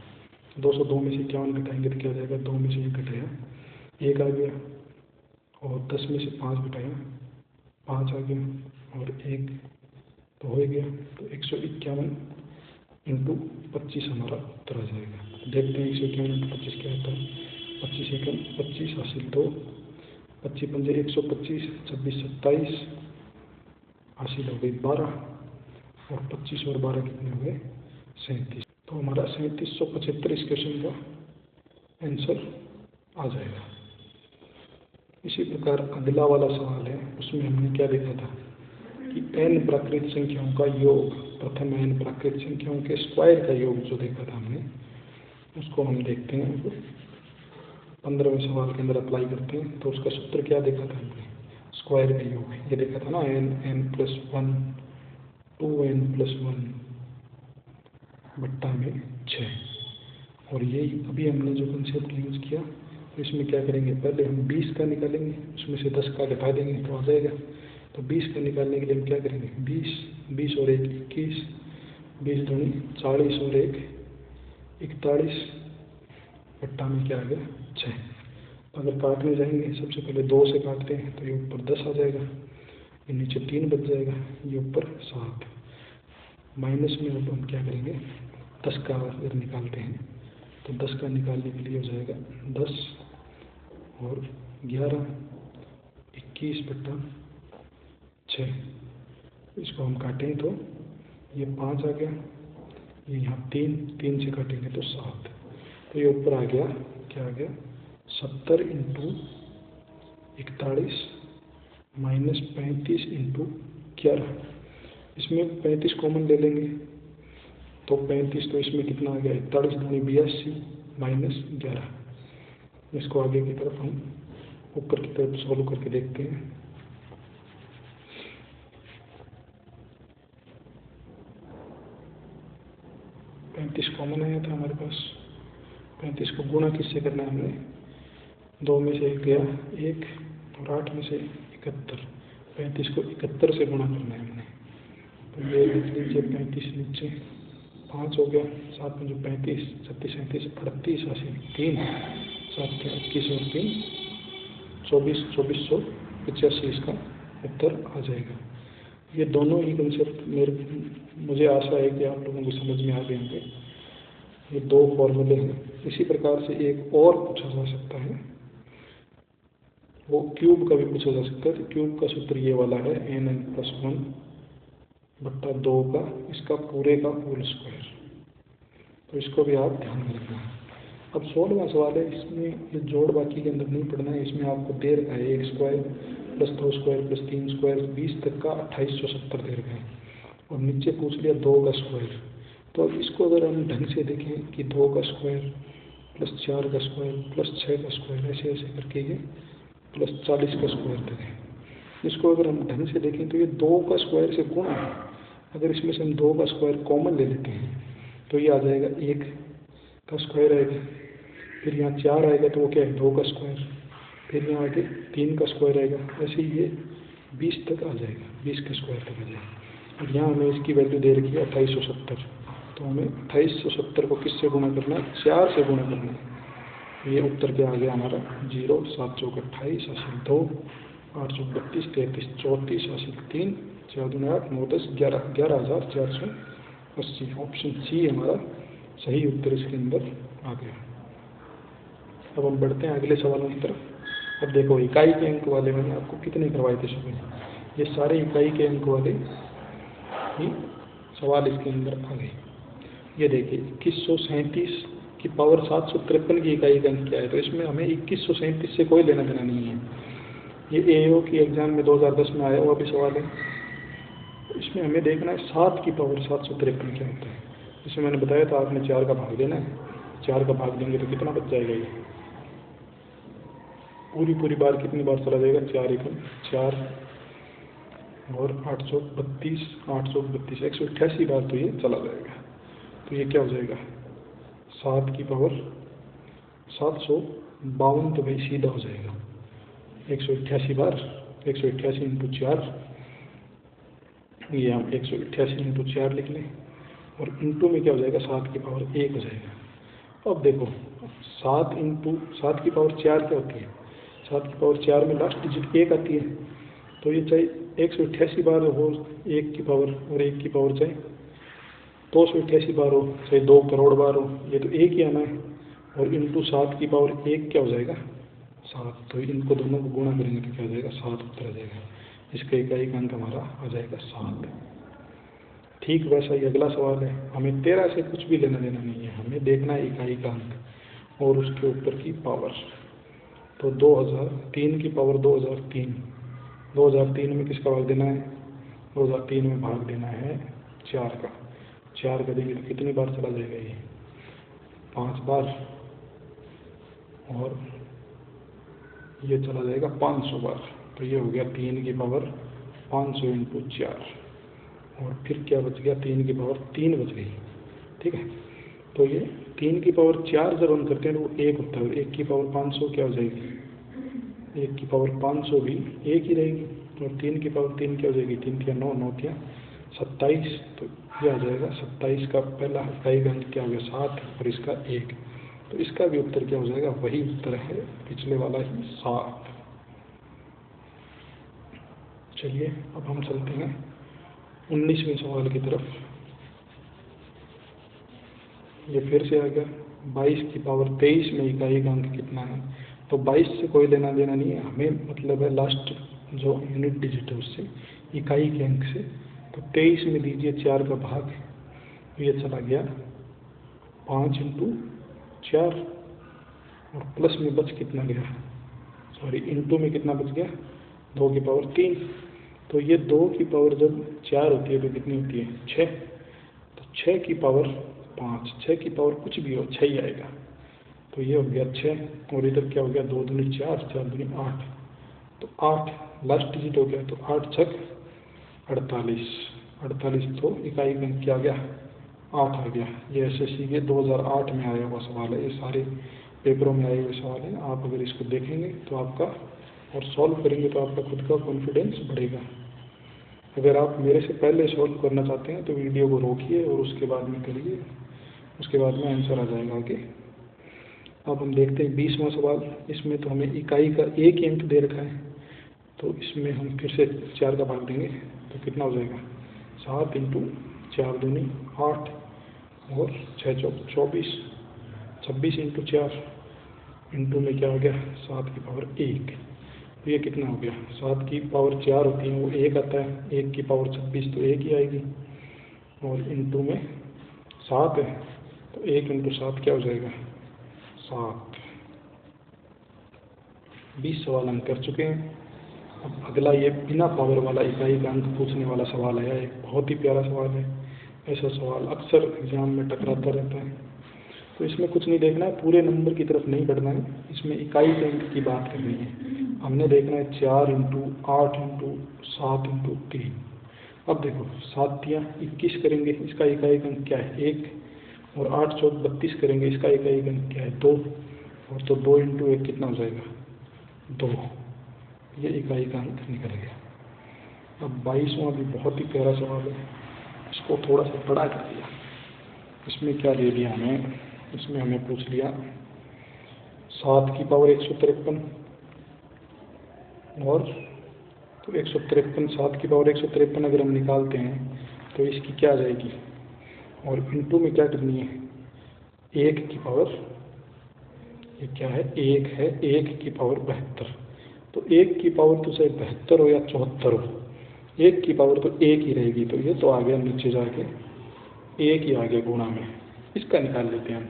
202 में से 51 घटाएंगे तो क्या आ जाएगा, 2 में से 1 घटाया 1 आ गया और 10 में से 5 घटाया 5 आ गया और 1 तो हो गया। तो 151 इंटू 25 हमारा उत्तर आ जाएगा। देखते हैं 151 इंटू 25 क्या होता है। 25 एकम 25 हासिल 2, 25 पंजे 125, 26 27 हासिल हो गई 12 और 25 और 12 कितने हो गए 37। तो हमारा 3775 इस क्वेश्चन का आंसर आ जाएगा। इसी प्रकार अगला वाला सवाल है, उसमें हमने क्या देखा था कि n प्राकृतिक संख्याओं का योग, प्रथम n प्राकृतिक संख्याओं के स्क्वायर का योग जो देखा था हमने, उसको हम देखते हैं। 15वें सवाल के अंदर अप्लाई करते हैं। तो उसका सूत्र क्या देखा था हमने, स्क्वायर का योग ये देखा था ना, n+1 2n+1/6। और यही अभी हमने जो कंसेप्ट यूज किया, तो इसमें क्या करेंगे, पहले हम 20 का निकालेंगे, उसमें से 10 का घटा देंगे तो आ जाएगा। तो 20 का निकालने के लिए हम क्या करेंगे, 20 और 1 21, 20 दूनी 40 और 1 41 बट्टा में क्या आ गया 6। तो अगर काटने जाएंगे सबसे पहले 2 से काटते हैं तो ये ऊपर 10 आ जाएगा, ये नीचे 3 बच जाएगा, ये ऊपर 7। माइनस में अब हम क्या करेंगे, 10 का अगर निकालते हैं तो 10 का निकालने के लिए हो जाएगा 10 और 11 21/6। इसको हम काटें तो ये 5 आ गया, ये यहाँ 3 से काटेंगे तो 7। तो ये ऊपर आ गया, क्या आ गया 70 इंटू 41 माइनस 35 इंटू 11। इसमें 35 कॉमन ले लेंगे तो 35, तो इसमें कितना आ गया 41 दूनी 82 माइनस 11। इसको आगे की तरफ हम ऊपर की तरफ सॉल्व करके देखते हैं। पैंतीस कॉमन आया था हमारे पास। 35 को गुणा किससे करना है हमने, 2 में से 1 गया 1 और 8 में से 71। 35 को 71 से गुणा करना है हमने। तो ये लिख लीजिए 35 नीचे 5 हो गया, 7 में जो 35 36 37 38 हासिल 3 7 के 21 और 3 24 2485 इसका उत्तर आ जाएगा। ये दोनों ही कंसेप्ट मुझे आशा है कि आप लोगों को समझ में आ गए होंगे। ये दो फॉर्मूले हैं। इसी प्रकार से एक और पूछा जा सकता है, वो क्यूब का भी पूछा जा सकता है। तो क्यूब का सूत्र ये वाला है n+1/2 का इसका पूरे का होल स्क्वायर। तो इसको भी आप ध्यान में रखना। अब 16वां सवाल है, इसमें ये जोड़ बाकी के अंदर नहीं पढ़ना है। इसमें आपको दे रखा है 1 square plus 2 square plus 3 square 20 तक का 2870 दे रखा है, और नीचे पूछ लिया 2 का स्क्वायर। तो अब इसको अगर हम ढंग से देखें कि 2 का स्क्वायर प्लस 4 का स्क्वायर प्लस 6 का स्क्वायर ऐसे ऐसे करके ये प्लस 40 का स्क्वायर दे दें। इसको अगर हम ढंग से देखें तो ये 2 का स्क्वायर से गुणा है। अगर इसमें से हम 2 का स्क्वायर कॉमन ले लेते हैं तो ये आ जाएगा 1 का स्क्वायर आएगा, फिर यहाँ 4 आएगा तो वो क्या है 2 का स्क्वायर, फिर यहाँ आगे 3 का स्क्वायर आएगा, ऐसे ही ये 20 तक आ जाएगा, 20 के स्क्वायर तक आ जाएगा। और यहाँ हमें इसकी वैल्यू दे रखी है 2870। तो हमें 2870 को किससे गुणा करना है, 4 से गुणा करना है। ये उत्तर क्या आ गया हमारा 0, 7 चौक 28, हासिल 2, 8 चौक 32, 33 34, हासिल 3, 4 दूनी 8, 9 10 11, 11,480। ऑप्शन सी हमारा सही उत्तर इसके अंदर आ गया। अब हम बढ़ते हैं अगले सवालों की तरफ। अब देखो इकाई के अंक वाले मैंने आपको कितने करवाए थे सुबह, ये सारे इकाई के अंक वाले ही सवाल इसके अंदर आ गए। ये देखिए 2137 की पावर 753 की इकाई का अंक क्या है। तो इसमें हमें 2137 से कोई लेना देना नहीं है। ये एओ की एग्जाम में 2010 में आया हुआ भी सवाल है। इसमें हमें देखना है 7 की पावर 753 क्या होता है। इसमें मैंने बताया था आपने 4 का भाग देना है, 4 का भाग देंगे तो कितना बच जाएगा, ये पूरी बार कितनी बार चला जाएगा, 4 एकम 4 और 8 चौक 32, 8 चौक 32, 188 बार तो ये चला जाएगा। तो ये क्या हो जाएगा 7 की पावर 752, तो भाई सीधा हो जाएगा 188 बार, 188 इंटू 4, ये हम 188 इंटू 4 लिख लें, और इंटू में क्या हो जाएगा 7 की पावर 1 हो जाएगा। अब देखो 7 इंटू 7 की पावर 4 क्या होती है, 7 की पावर 4 में लास्ट डिजिट 1 आती है। तो ये चाहे 188 बार हो 1 की पावर, और 1 की पावर चाहे 288 बार हो, चाहे 2 करोड़ बार हो, ये तो 1 ही आना है। और इंटू 7 की पावर 1 क्या हो जाएगा 7। तो इनको दोनों को गुणा करेंगे तो क्या हो जाएगा 7 उत्तर आ जाएगा। इसका इकाई का अंक हमारा आ जाएगा 7। ठीक वैसा ही अगला सवाल है। हमें 13 से कुछ भी लेना देना नहीं है, हमें देखना है इकाई का अंक और उसके ऊपर की पावर। तो 2003 की पावर 2003, 2003 में किसका भाग देना है, 2003 में भाग देना है 4 का। 4 का देंगे तो कितनी बार चला जाएगा, ये 5 बार, और ये चला जाएगा 500 बार। तो ये हो गया 3 की पावर 500 इंटू 4, और फिर क्या बच गया 3 की पावर 3 बच गई। ठीक है, तो ये 3 की पावर 4 जब हम करते हैं तो वो 1 होता है, और 1 की पावर 500 क्या हो जाएगी, 1 की पावर 500 भी 1 ही रहेगी, और 3 की पावर 3 क्या हो जाएगी, 3 तिया 9, 9 तिया 27। तो ये आ जाएगा 27 का पहला इकाई का अंक क्या हो गया 7, और इसका 1। तो इसका भी उत्तर क्या हो जाएगा, वही उत्तर है पिछले वाला ही 7। चलिए अब हम चलते हैं 19वें सवाल की तरफ। ये फिर से आ गया 22 की पावर 23 में इकाई का अंक कितना है। तो 22 से कोई लेना देना नहीं है, हमें मतलब है लास्ट जो यूनिट डिजिट है उससे, इकाई के अंक से। तो 23 में दीजिए 4 का भाग, तो ये चला गया 5 इंटू 4, और प्लस में बच कितना गया, सॉरी इंटू में कितना बच गया 2 की पावर 3। तो ये 2 की पावर जब 4 होती है तो कितनी होती है 6। तो 6 की पावर 5, 6 की पावर कुछ भी हो 6 ही आएगा। तो ये हो गया 6, और इधर क्या हो गया 2 दूनी 4, 4 दूनी 8, तो 8 लास्ट डिजिट हो गया। तो 8 छक 48, 48 तो इकाई में क्या आ गया 8 आ गया। ये एसएससी के 2008 में आया हुआ सवाल है, ये सारे पेपरों में आए हुए सवाल हैं। आप अगर इसको देखेंगे तो आपका, और सॉल्व करेंगे तो आपका खुद का कॉन्फिडेंस बढ़ेगा। अगर आप मेरे से पहले सॉल्व करना चाहते हैं तो वीडियो को रोकिए और उसके बाद में करिए, उसके बाद में आंसर आ जाएगा आगे। अब हम देखते हैं 20वां सवाल। इसमें तो हमें इकाई का एक ही अंक दे रखा है, तो इसमें हम फिर से 4 का भाग देंगे। तो कितना हो जाएगा 7 इंटू 4 दूनी 8 और 6 चौक 24, 26 इंटू 4 इंटू में क्या हो गया 7 की पावर 1। तो ये कितना हो गया 7 की पावर 4 होती है वो 1 आता है, 1 की पावर 26 तो 1 ही आएगी, और इंटू में 7 है तो 1 इंटू 7 क्या हो जाएगा 7। 20 सवाल हम कर चुके हैं। अब अगला ये बिना पावर वाला इकाई का अंक पूछने वाला सवाल है, एक बहुत ही प्यारा सवाल है। ऐसा सवाल अक्सर एग्जाम में टकराता रहता है। तो इसमें कुछ नहीं देखना है, पूरे नंबर की तरफ नहीं बढ़ना है, इसमें इकाई के अंक की बात करनी है। हमने देखना है 4 इंटू 8 इंटू 7 इंटू 3। अब देखो 7 तियाँ 21 करेंगे, इसका इकाई का अंक क्या है 1, और 8 चौक 32 करेंगे, इसका इकाई का अंक क्या है 2, और तो 2 इंटू 1 कितना हो जाएगा 2। ये इकाई का अंक निकल गया। अब 22वां भी बहुत ही प्यारा सवाल है, इसको थोड़ा सा बड़ा कर दिया। इसमें क्या दे दिया हमें, इसमें हमें पूछ लिया 7 की पावर 153, और तो 153 7 की पावर 153 अगर हम निकालते हैं तो इसकी क्या आ जाएगी, और इंटू में क्या करनी है 1 की पावर, ये क्या है 1 है, 1 की पावर 72। तो 1 की पावर तो चाहे 72 हो या 74 हो, 1 की पावर तो 1 ही रहेगी। तो ये तो आ गया नीचे जाके 1 ही आ गया गुणा में, इसका निकाल लेते हैं हम।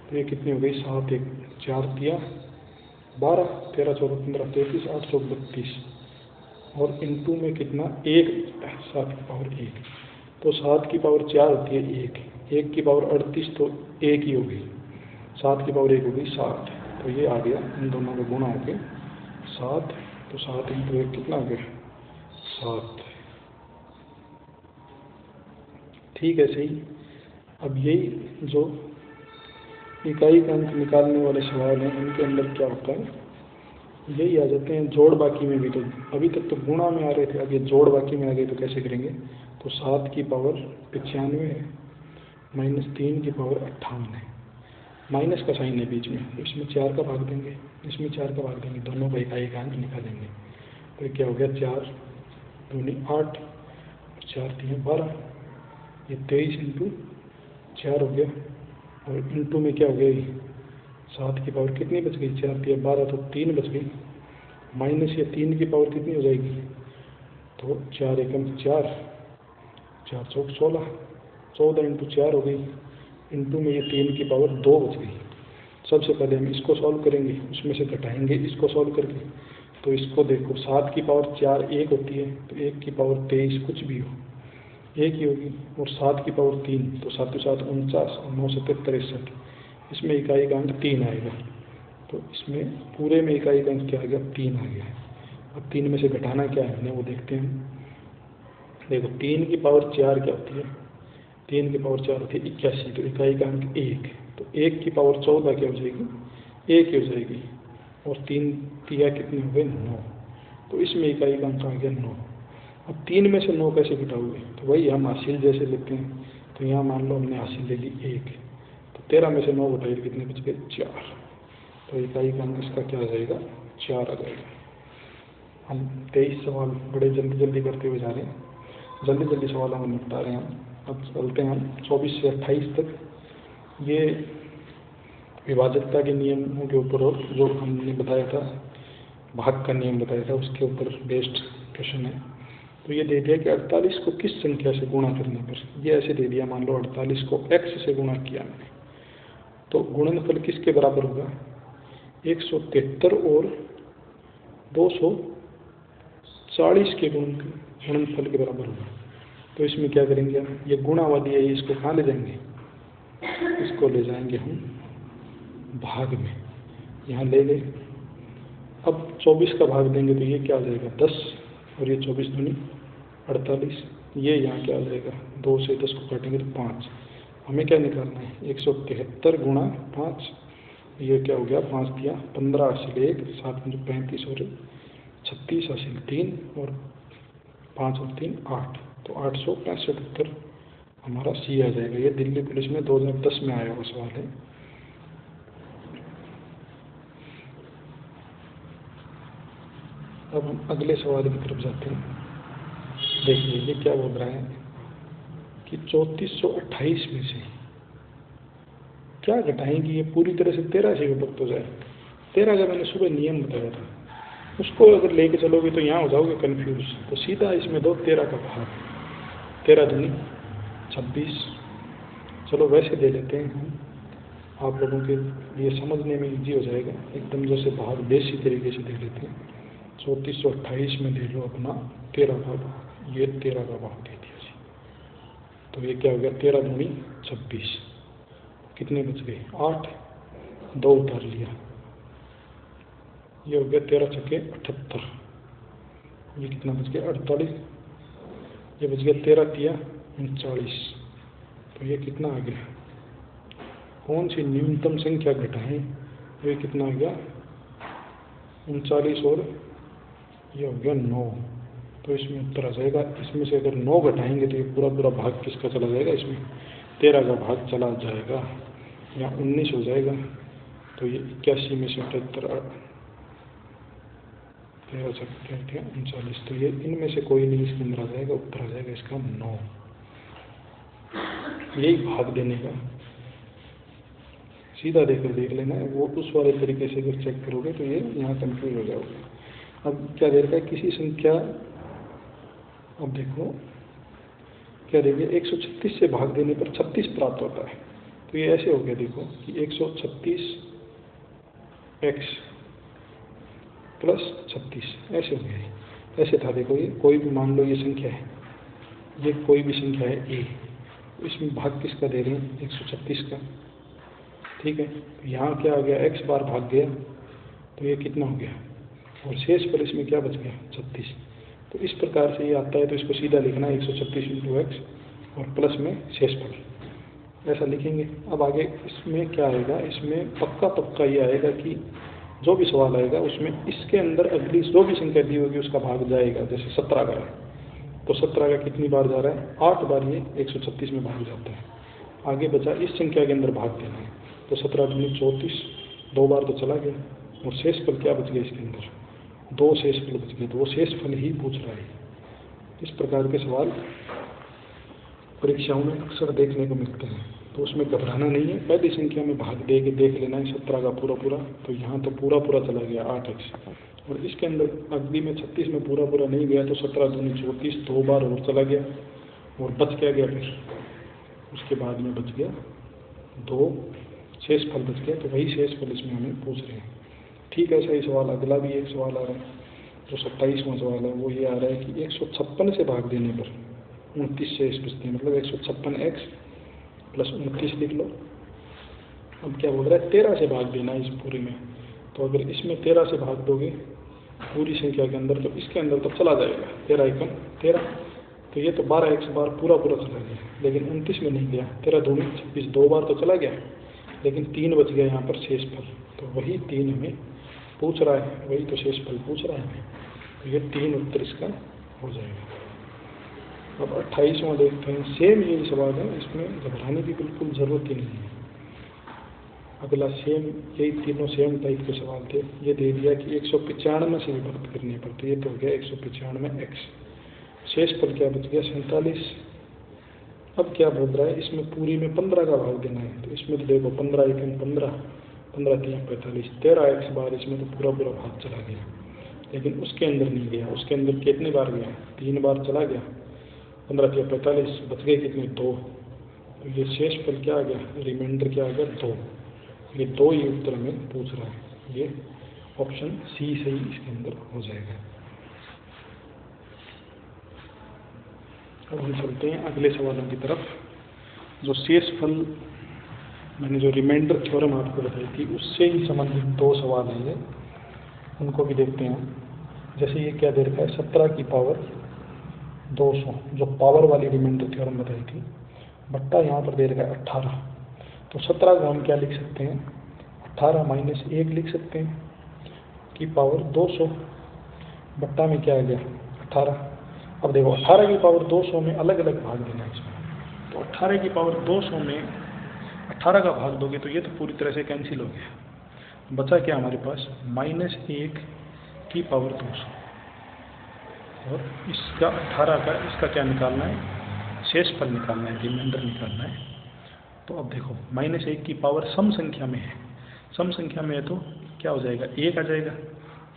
तो ये कितनी हो गई 7 1 4 तिया 12, 13 14 15 33, 8 चौक 32, और इंटू में कितना 1 7 की पावर 1। तो 7 की पावर 4 होती है 1, 1 की पावर 38 तो 1 ही होगी, 7 की पावर 1 होगी 7। तो ये आ गया इन दोनों का गुणा होके 7। तो 7 इंटू 1 कितना हो गया 7। ठीक है सही। अब यही जो इकाई का अंक निकालने वाले सवाल हैं इनके अंदर क्या होता है, यही आ जाते हैं जोड़ बाकी में भी। तो अभी तक तो गुणा में आ रहे थे, अब ये जोड़ बाकी में आ गए तो कैसे करेंगे। तो 7 की पावर 95 है, माइनस 3 की पावर 58 है, माइनस का साइन है बीच में, इसमें 4 का भाग देंगे, इसमें 4 का भाग देंगे, दोनों का इकाई का अंक निकालेंगे। तो क्या हो गया 4 दूनी 8, 4 3 12, ये 23 इंटू 4 हो गया, और इंटू में क्या हो गया 7 की पावर कितनी बच गई 4 3 12, तो 3 बच गई, माइनस ये 3 की पावर कितनी हो जाएगी, तो 4 एकम 4, 4 चौक 16, 14 इंटू 4 हो गई, इंटू में ये 3 की पावर 2 बच गई। सबसे पहले हम इसको सॉल्व करेंगे, उसमें से घटाएंगे इसको सॉल्व करके। तो इसको देखो 7 की पावर 4 1 होती है, तो 1 की पावर 23 कुछ भी हो 1 ही होगी, और 7 की पावर 3 तो 7 7 49 और 9 7 63, इसमें इकाई का अंक 3 आएगा। तो इसमें पूरे में इकाई का अंक क्या आ गया 3 आ गया। अब 3 में से घटाना क्या है हमने वो देखते हैं। देखो 3 की पावर 4 क्या होती है, 3 की पावर 4 होती है 81, तो इकाई का अंक 1, तो 1 की पावर 14 क्या हो जाएगी 1 ही हो जाएगी, और 3 तिया कितनी हो गई 9, तो इसमें इकाई का अंक आ गया 9। अब 3 में से 9 कैसे घटाओगे, तो वही हम हासिल जैसे लेते हैं। तो यहाँ मान लो हमने हासिल ले ली 1, तो 13 में से 9 घटाइए कितने बच गए 4, तो इकाई का अंक इसका क्या आ जाएगा 4 आ जाएगा। हम 23 सवाल बड़े जल्दी जल्दी करते हुए जा रहे हैं, जल्दी जल्दी सवालों को निपटा रहे हैं हम। अब चलते हैं हम 24 से 28 तक। ये विभाजकता के नियमों के ऊपर, और जो हमने बताया था भाग का नियम बताया था उसके ऊपर बेस्ड क्वेश्चन है। तो ये दे दिया कि 48 को किस संख्या से गुणा करने पर, ये ऐसे दे दिया, मान लो 48 को x से गुणा किया मैंने, तो गुणनफल किसके बराबर होगा 173 और 240 के गुणनफल के बराबर होगा। तो इसमें क्या करेंगे हम, ये गुणावादी है इसको कहाँ ले जाएंगे, इसको ले जाएंगे हम भाग में, यहाँ ले गए। अब 24 का भाग देंगे तो ये क्या आ जाएगा 10, और ये 24 दूनी 48, ये यहाँ क्या आ जाएगा 2 से 10 को काटेंगे तो 5। हमें क्या निकालना है 173 गुणा 5, ये क्या हो गया 5 दिया 15 हासिल 1 7 में 35 और 36 हासिल 3 और 5 और 3 8, तो 865 उत्तर हमारा सी आ जाएगा। ये दिल्ली पुलिस में 2010 में आया हुआ सवाल है। अब हम अगले सवाल की तरफ जाते हैं। देखिए ये क्या बोल रहा है कि 3428 में से क्या घटाएंगे, ये पूरी तरह से 13 से विभक्त हो जाए। 13 का मैंने सुबह नियम बताया था, उसको अगर लेके चलोगे तो यहाँ हो जाओगे कंफ्यूज। तो सीधा इसमें दो 13 का भाग, 13 दूनी 26। चलो वैसे दे लेते हैं हम, आप लोगों के लिए समझने में इजी हो जाएगा, एकदम जैसे भाग देसी तरीके से दे लेते हैं। 3428 में ले लो अपना 13 का भाग, ये 13 का भाग दे दिया जी। तो ये क्या हो गया, 13 दूनी 26, कितने बच गए 8, 2 उतार लिया, ये हो गया 13 छक्के 78, ये कितना बच गया 48, ये बच गया 13 तिया 39। तो ये कितना आ गया, कौन सी न्यूनतम संख्या घटाएं, ये कितना आ गया 39 और ये हो गया 9। तो इसमें उत्तर आ जाएगा, इसमें से अगर 9 घटाएंगे तो ये पूरा पूरा भाग किसका चला जाएगा, इसमें 13 का भाग चला जाएगा, या 19 हो जाएगा। तो ये 81 में से 78, 13 छक्के 39, तो ये इनमें से कोई नहीं इसके अंदर आ जाएगा, उत्तर आ जाएगा इसका 9। यही भाग देने का सीधा देख लेना है, वो उस वाले तरीके से अगर चेक करोगे तो ये यहाँ कंफ्यूज हो जाओगे। अब क्या दे रखा है, किसी संख्या, अब देखो क्या देंगे, 136 से भाग देने पर 36 प्राप्त होता है। तो ये ऐसे हो गया, देखो कि 136 x प्लस 36 ऐसे हो गया। ऐसे था, देखो ये कोई भी मान लो ये संख्या है, ये कोई भी संख्या है a, इसमें भाग किसका दे रहे हैं 136 का, ठीक है। यहाँ क्या आ गया, x बार भाग गया, तो ये कितना हो गया, और शेष पर इसमें क्या बच गया 36। तो इस प्रकार से ये आता है, तो इसको सीधा लिखना 136 × x और प्लस में शेष पर, ऐसा लिखेंगे। अब आगे इसमें क्या आएगा, इसमें पक्का ये आएगा कि जो भी सवाल आएगा उसमें इसके अंदर अगली जो भी संख्या दी होगी उसका भाग जाएगा। जैसे 17 का है, तो 17 का कितनी बार जा रहा है, 8 बार ये 136 में भाग जाता है। आगे बचा इस संख्या के अंदर भाग देना है, तो 17 दूनी 34, 2 बार तो चला गया, और शेषफल क्या बच गया इसके अंदर, 2 शेषफल बच गए। तो वो शेषफल ही पूछ रहा है। इस प्रकार के सवाल परीक्षाओं में अक्सर देखने को मिलते हैं, तो उसमें घबराना नहीं है। पहली संख्या में भाग दे के देख लेना है 17 का पूरा, तो यहाँ तो पूरा चला गया 8x, और इसके अंदर अगली में 36 में पूरा नहीं गया, तो 17 दूनी 34, 2 बार और चला गया, और बच क्या गया, फिर उसके बाद में बच गया 2 शेषफल बच गया। तो वही शेषफल इसमें हमें पूछ रहे हैं। ठीक है, ऐसा ही सवाल अगला भी एक सवाल आ रहा है, जो 27वां सवाल है, वो ये आ रहा है कि 156 से भाग देने पर 29 शेष बचते हैं, मतलब 156x प्लस 29 लिख लो। अब क्या बोल रहा है, 13 से भाग देना इस पूरी में। तो अगर इसमें 13 से भाग दोगे पूरी संख्या के अंदर, तो इसके अंदर तो चला जाएगा 13 × 13, तो ये तो 12x बार पूरा चला गया, लेकिन 29 में नहीं गया। 13 दूनी 26, 2 बार तो चला गया, लेकिन 3 बच गया यहाँ पर शेषफल। तो वही 3 हमें पूछ रहा है, वही तो शेषफल पूछ रहा है हमें। तो ये 3 उत्तर इसका हो जाएगा। अब 28वां देखते हैं, सेम यही सवाल है, इसमें घबराने की बिल्कुल ज़रूरत ही नहीं है। अगला सेम, यही तीनों सेम टाइप के सवाल थे। ये दे दिया कि 195 से विभक्त करने पर, तो ये तो हो गया 195x, शेषफल क्या बच गया 47। अब क्या बोल रहा है, इसमें पूरी में 15 का भाग देना है। तो इसमें तो देखो 15 × 15, 15 × 3 = 45, 13x बार इसमें तो पूरा भाग चला गया, लेकिन उसके अंदर नहीं गया। उसके अंदर कितनी बार गया, 3 बार चला गया, 15 × 3 = 45, बच गए कितने 2। तो ये शेषफल क्या आ गया, रिमाइंडर क्या आ गया 2। ये 2 ही उत्तर हमें पूछ रहा है, ये ऑप्शन सी सही इसके अंदर हो जाएगा। अब हम चलते हैं अगले सवालों की तरफ। जो शेषफल मैंने जो रिमाइंडर थ्योरम आपको बताई थी, उससे ही संबंधित 2 सवाल हैं ये, उनको भी देखते हैं। जैसे ये क्या दे रखा है, 17 की पावर 200, जो पावर वाली रिमाइंडर थ्योरम बताई थी, बट्टा यहाँ पर दे रखा है 18। तो 17 को हम क्या लिख सकते हैं, 18 - 1 लिख सकते हैं, की पावर 200, बट्टा में क्या आ गया 18। अब देखो 18 की पावर 200 में अलग अलग भाग देना है इसमें। तो 18 की पावर 200 में 18 का भाग दोगे तो ये तो पूरी तरह से कैंसिल हो गया। बचा क्या हमारे पास, -1 की पावर 200। और इसका 18 का इसका क्या निकालना है, शेषफल निकालना है, रिमाइंडर निकालना है। तो अब देखो -1 की पावर सम संख्या में है, सम संख्या में है तो क्या हो जाएगा, 1 आ जाएगा,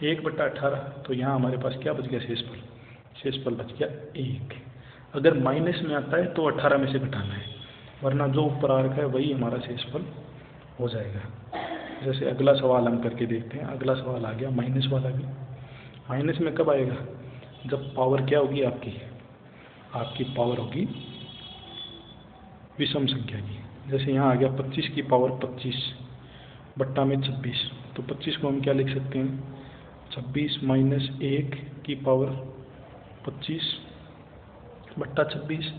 1/18। तो यहाँ हमारे पास क्या बच गया, शेषफल, शेषफल बच गया 1। अगर माइनस में आता है तो 18 में से घटाना है, वरना जो ऊपर आ रखा है वही हमारा शेषफल हो जाएगा। जैसे अगला सवाल हम करके देखते हैं। अगला सवाल आ गया माइनस वाला भी। माइनस में कब आएगा, जब पावर क्या होगी आपकी, आपकी पावर होगी विषम संख्या की। जैसे यहाँ आ गया 25 की पावर 25 बट्टा में 26, तो 25 को हम क्या लिख सकते हैं, 26 माइनस 1 की पावर 25 बट्टा 26।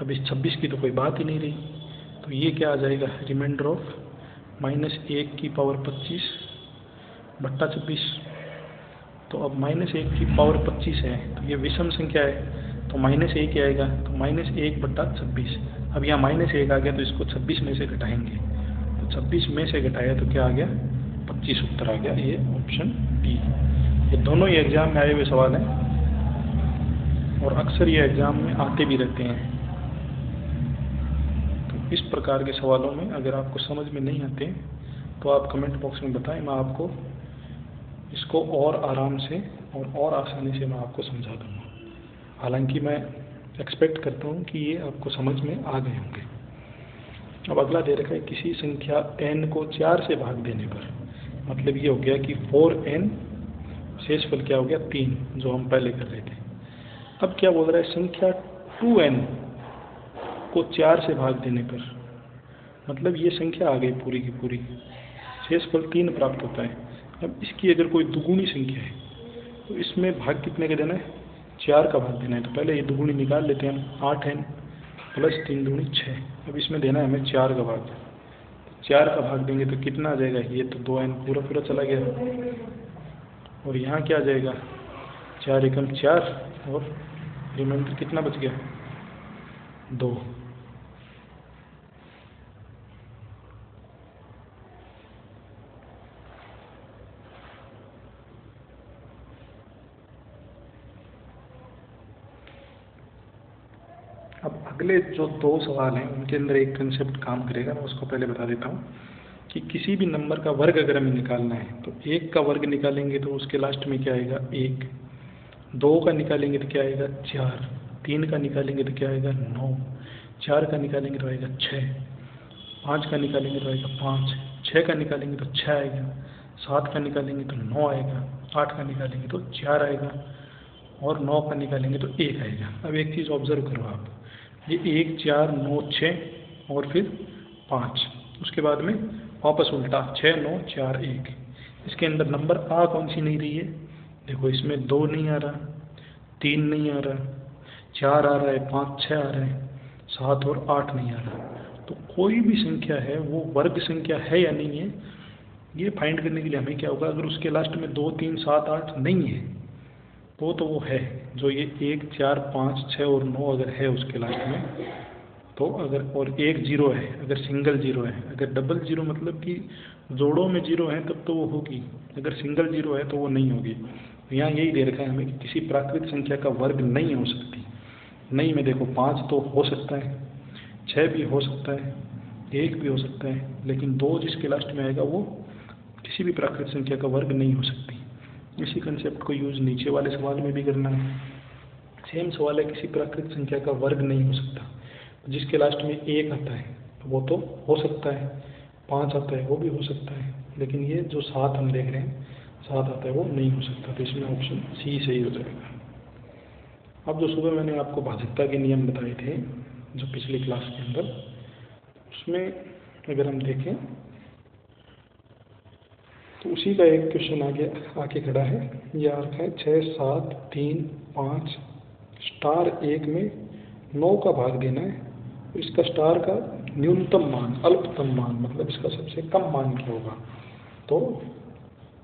अब इस 26 की तो कोई बात ही नहीं रही, तो ये क्या आ जाएगा, रिमाइंडर ऑफ -1 की पावर 25 बट्टा 26। तो अब -1 की पावर 25 है, तो ये विषम संख्या है, तो -1 ही आएगा, तो -1 बट्टा 26। अब यहाँ -1 आ गया, तो इसको 26 में से घटाएंगे, तो 26 में से घटाया तो क्या आ गया, 25 उत्तर आ गया। ये ऑप्शन डी। ये दोनों ही एग्जाम में आए हुए सवाल हैं और अक्सर ये एग्जाम में आते भी रहते हैं। तो इस प्रकार के सवालों में अगर आपको समझ में नहीं आते तो आप कमेंट बॉक्स में बताएं, मैं आपको इसको और आराम से और आसानी से मैं आपको समझा दूंगा। हालांकि मैं एक्सपेक्ट करता हूँ कि ये आपको समझ में आ गए होंगे। अब अगला दे रखा है, किसी संख्या n को 4 से भाग देने पर, मतलब ये हो गया कि 4n, शेषफल क्या हो गया 3, जो हम पहले कर रहे थे। अब क्या बोल रहा है, संख्या 2n को 4 से भाग देने पर, मतलब ये संख्या आ गई पूरी की पूरी, शेषफल 3 प्राप्त होता है। अब इसकी अगर कोई दुगुनी संख्या है तो इसमें भाग कितने का देना है, 4 का भाग देना है। तो पहले ये दुगुनी निकाल लेते हैं हम, 8n प्लस 3 दूनी 6। अब इसमें देना है हमें 4 का भाग, 4 का भाग देंगे तो कितना आ जाएगा, ये तो 2n पूरा पूरा चला गया, और यहाँ क्या आ जाएगा, 4 एकम 4, और रिमाइंडर कितना बच गया, 2। अब अगले जो 2 सवाल हैं उनके अंदर एक कंसेप्ट काम करेगा, मैं उसको पहले बता देता हूँ कि किसी भी नंबर का वर्ग अगर हमें निकालना है तो 1 का वर्ग निकालेंगे तो उसके लास्ट में क्या आएगा, 1। 2 का निकालेंगे तो क्या आएगा, 4। 3 का निकालेंगे तो क्या आएगा, 9। 4 का निकालेंगे तो आएगा 6। 5 का निकालेंगे तो आएगा 5। 6 का निकालेंगे तो 6 आएगा। 7 का निकालेंगे तो 9 आएगा। 8 का निकालेंगे तो 4 आएगा, और 9 का निकालेंगे तो 1 आएगा। अब एक चीज़ ऑब्जर्व करो आप, ये 1 4 9 6 और फिर 5, उसके बाद में वापस उल्टा 6 9 4 1। इसके अंदर नंबर आ कौन सी नहीं रही है, देखो इसमें 2 नहीं आ रहा, 3 नहीं आ रहा, 4 आ रहा है, 5 6 आ रहा है, 7 और 8 नहीं आ रहा। तो कोई भी संख्या है वो वर्ग संख्या है या नहीं है, ये फाइंड करने के लिए हमें क्या होगा, अगर उसके लास्ट में 2 3 7 8 नहीं है तो वो है, जो ये 1 4 5 6 और 9 अगर है उसके लास्ट में, तो अगर, और 1 0 है, अगर सिंगल जीरो है, अगर डबल जीरो मतलब कि जोड़ों में जीरो है तब तो वो होगी, अगर सिंगल जीरो है तो वो नहीं होगी। तो यहाँ यही दे रखा है हमें कि किसी प्राकृत संख्या का वर्ग नहीं हो सकती। नहीं में देखो 5 तो हो सकता है, 6 भी हो सकता है, 1 भी हो सकता है, लेकिन 2 जिसके लास्ट में आएगा वो किसी भी प्राकृत संख्या का वर्ग नहीं हो सकती। इसी कंसेप्ट को यूज नीचे वाले सवाल में भी करना है। सेम सवाल है, किसी प्राकृत संख्या का वर्ग नहीं हो सकता, जिसके लास्ट में 1 आता है तो वो तो हो सकता है, 5 आता है वो भी हो सकता है, लेकिन ये जो 7 हम देख रहे हैं 7 आता है वो नहीं हो सकता। तो इसमें ऑप्शन सी सही हो जाएगा। अब जो सुबह मैंने आपको भाजकता के नियम बताए थे जो पिछली क्लास के अंदर, उसमें अगर हम देखें तो उसी का एक क्वेश्चन आके खड़ा है। ये आ रखा है 6 7 3 5 स्टार 1 में 9 का भाग देना है, तो इसका स्टार का न्यूनतम मान, अल्पतम मान, मतलब इसका सबसे कम मान क्या होगा। तो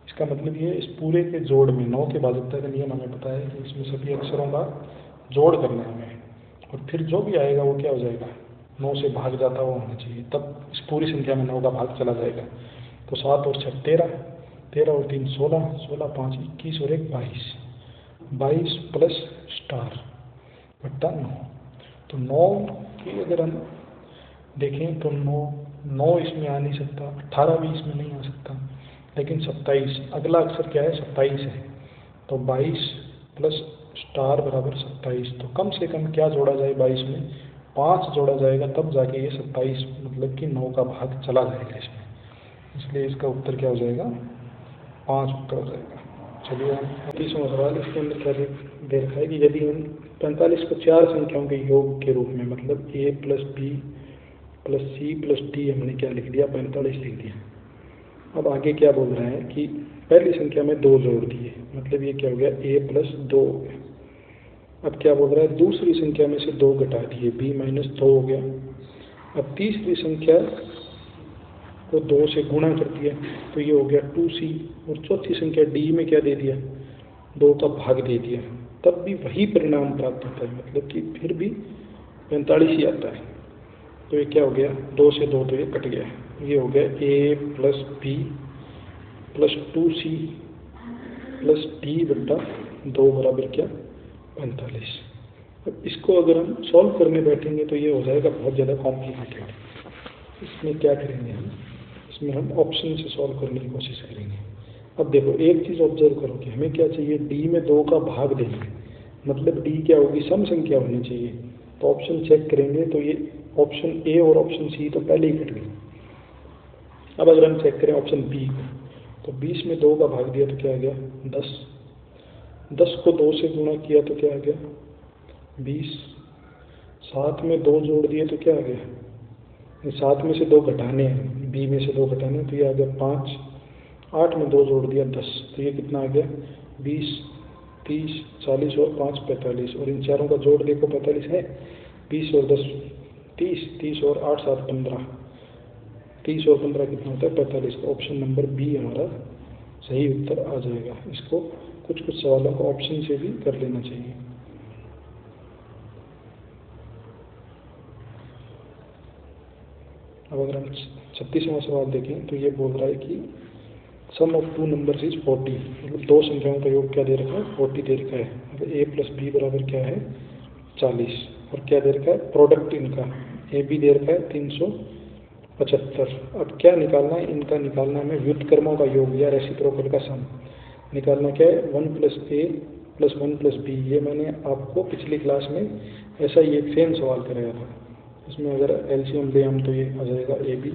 इसका मतलब ये इस पूरे के जोड़ में 9 के भाजकता का नियम हमें पता है कि इसमें सभी अक्षरों का जोड़ करना है हमें, और फिर जो भी आएगा वो क्या हो जाएगा, 9 से भाग जाता हुआ होना चाहिए, तब इस पूरी संख्या में 9 का भाग चला जाएगा। तो 7 और 6 13, 13 और 3 16, 16 5 21 और 1 22, 22 प्लस स्टार बट्टा 9। तो 9 की अगर हम देखें तो 9 इसमें आ नहीं सकता, 18 भी इसमें नहीं आ सकता, लेकिन 27, अगला अक्षर क्या है, 27 है। तो 22 प्लस स्टार बराबर 27। तो कम से कम क्या जोड़ा जाए 22 में, 5 जोड़ा जाएगा, तब जाके ये 27 मतलब कि 9 का भाग चला जाएगा इसमें। इसलिए इसका उत्तर क्या हो जाएगा, 5 उत्तर हो जाएगा। चलिए हम 30वां सवाल, इसके अंदर क्या दे रखा है कि यदि हम 45 को 4 संख्याओं के योग के रूप में, मतलब a plus b plus c plus d, हमने क्या लिख दिया, 45 लिख दिया। अब आगे क्या बोल रहा है कि पहली संख्या में 2 जोड़ दिए, मतलब ये क्या हो गया, a प्लस 2 हो गया। अब क्या बोल रहा है, दूसरी संख्या में से 2 घटा दिए, b माइनस 2 हो गया। अब तीसरी संख्या को 2 से गुणा कर दिया, तो ये हो गया 2c। और चौथी संख्या d में क्या दे दिया, 2 का भाग दे दिया, तब भी वही परिणाम प्राप्त होता है, मतलब कि फिर भी 45 ही आता है। तो ये क्या हो गया, 2 से 2 तो ये कट गया, ये हो गया a plus b plus 2c plus d बट्टा 2 बराबर क्या, 45। अब इसको अगर हम सॉल्व करने बैठेंगे तो ये हो जाएगा बहुत ज़्यादा कॉम्प्लिकेटेड। इसमें क्या करेंगे हम, इसमें हम ऑप्शन से सॉल्व करने की कोशिश करेंगे। अब देखो एक चीज़ ऑब्जर्व करो कि हमें क्या चाहिए, d में 2 का भाग देंगे, मतलब d क्या होगी, सम संख्या होनी चाहिए। तो ऑप्शन चेक करेंगे तो ये ऑप्शन ए और ऑप्शन सी तो पहले ही कट गई। अब अगर हम चेक करें ऑप्शन बी को, तो 20 में 2 का भाग दिया तो क्या आ गया, 10। 10 को 2 से गुणा किया तो क्या आ गया, 20। 7 में 2 जोड़ दिए तो क्या आ गया, 7 में से 2 घटाने हैं, बी में से 2 घटाने हैं, तो ये आ गया 5। 8 में 2 जोड़ दिया 10, तो ये कितना आ गया, 20, 30, 40 और 5 45। और इन चारों का जोड़ देखो 45 है, 20 और 10 30, 30 और 8 7 15, 30 और 15 कितना होता है, 45। तो ऑप्शन नंबर बी हमारा सही उत्तर आ जाएगा। इसको कुछ कुछ सवालों को ऑप्शन से भी कर लेना चाहिए। अब अगर हम 36वां सवाल देखें तो ये बोल रहा है कि सम ऑफ 2 नंबर्स इज 40, मतलब 2 संख्याओं का योग क्या दे रखा है, 40 दे रखा है। मतलब a प्लस बी बराबर क्या है, 40। और क्या दे रखा है, प्रोडक्ट इनका ए बी दे रखा है 375। अब क्या निकालना है, इनका निकालना है व्युत्क्रमों का योग या रेसिप्रोकल का सम निकालना। क्या है, 1 प्लस ए प्लस 1 प्लस बी। ये मैंने आपको पिछली क्लास में ऐसा ही एक सेम सवाल कराया था। इसमें अगर एलसीएम ले हम तो ये आ जाएगा ए बी,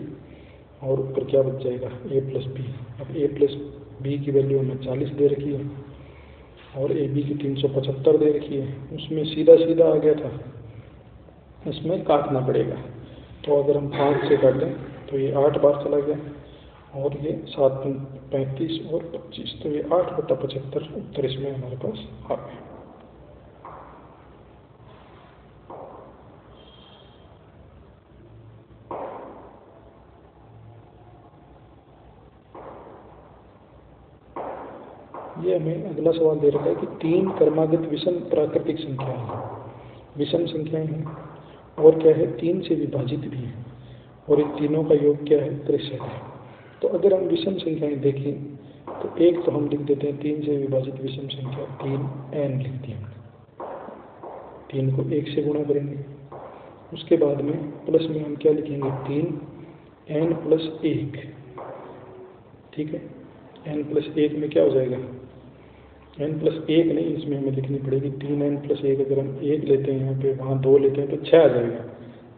और ऊपर क्या बच जाएगा, ए प्लस बी। अब ए प्लस बी की वैल्यू हमें 40 दे रखी है और ए बी की 375 दे रखी है। उसमें सीधा सीधा आ गया था, इसमें काटना पड़ेगा। तो अगर हम 5 से काटें तो ये 8 बार चला गया, और ये 7 35 और 25, तो ये 8/75 उत्तर इसमें हमारे पास आ गया। ये हमें अगला सवाल दे रखा है कि 3 क्रमागत विषम प्राकृतिक संख्याएं हैं, विषम संख्याएं हैं, और क्या है, 3 से विभाजित भी है, और इन तीनों का योग क्या है, 63 है। तो अगर हम विषम संख्याएं देखें तो एक तो हम लिख देते हैं 3 से विभाजित विषम संख्या, 3n लिख दी हमने। 3 को 1 से गुणा करेंगे, उसके बाद में प्लस में हम क्या लिखेंगे, 3n प्लस 1। ठीक है, n प्लस 1 में क्या हो जाएगा, n प्लस 1 नहीं, इसमें हमें लिखनी पड़ेगी 3n प्लस 1। अगर हम 1 लेते हैं यहाँ पे, वहाँ 2 लेते हैं तो 6 आ जाएगा।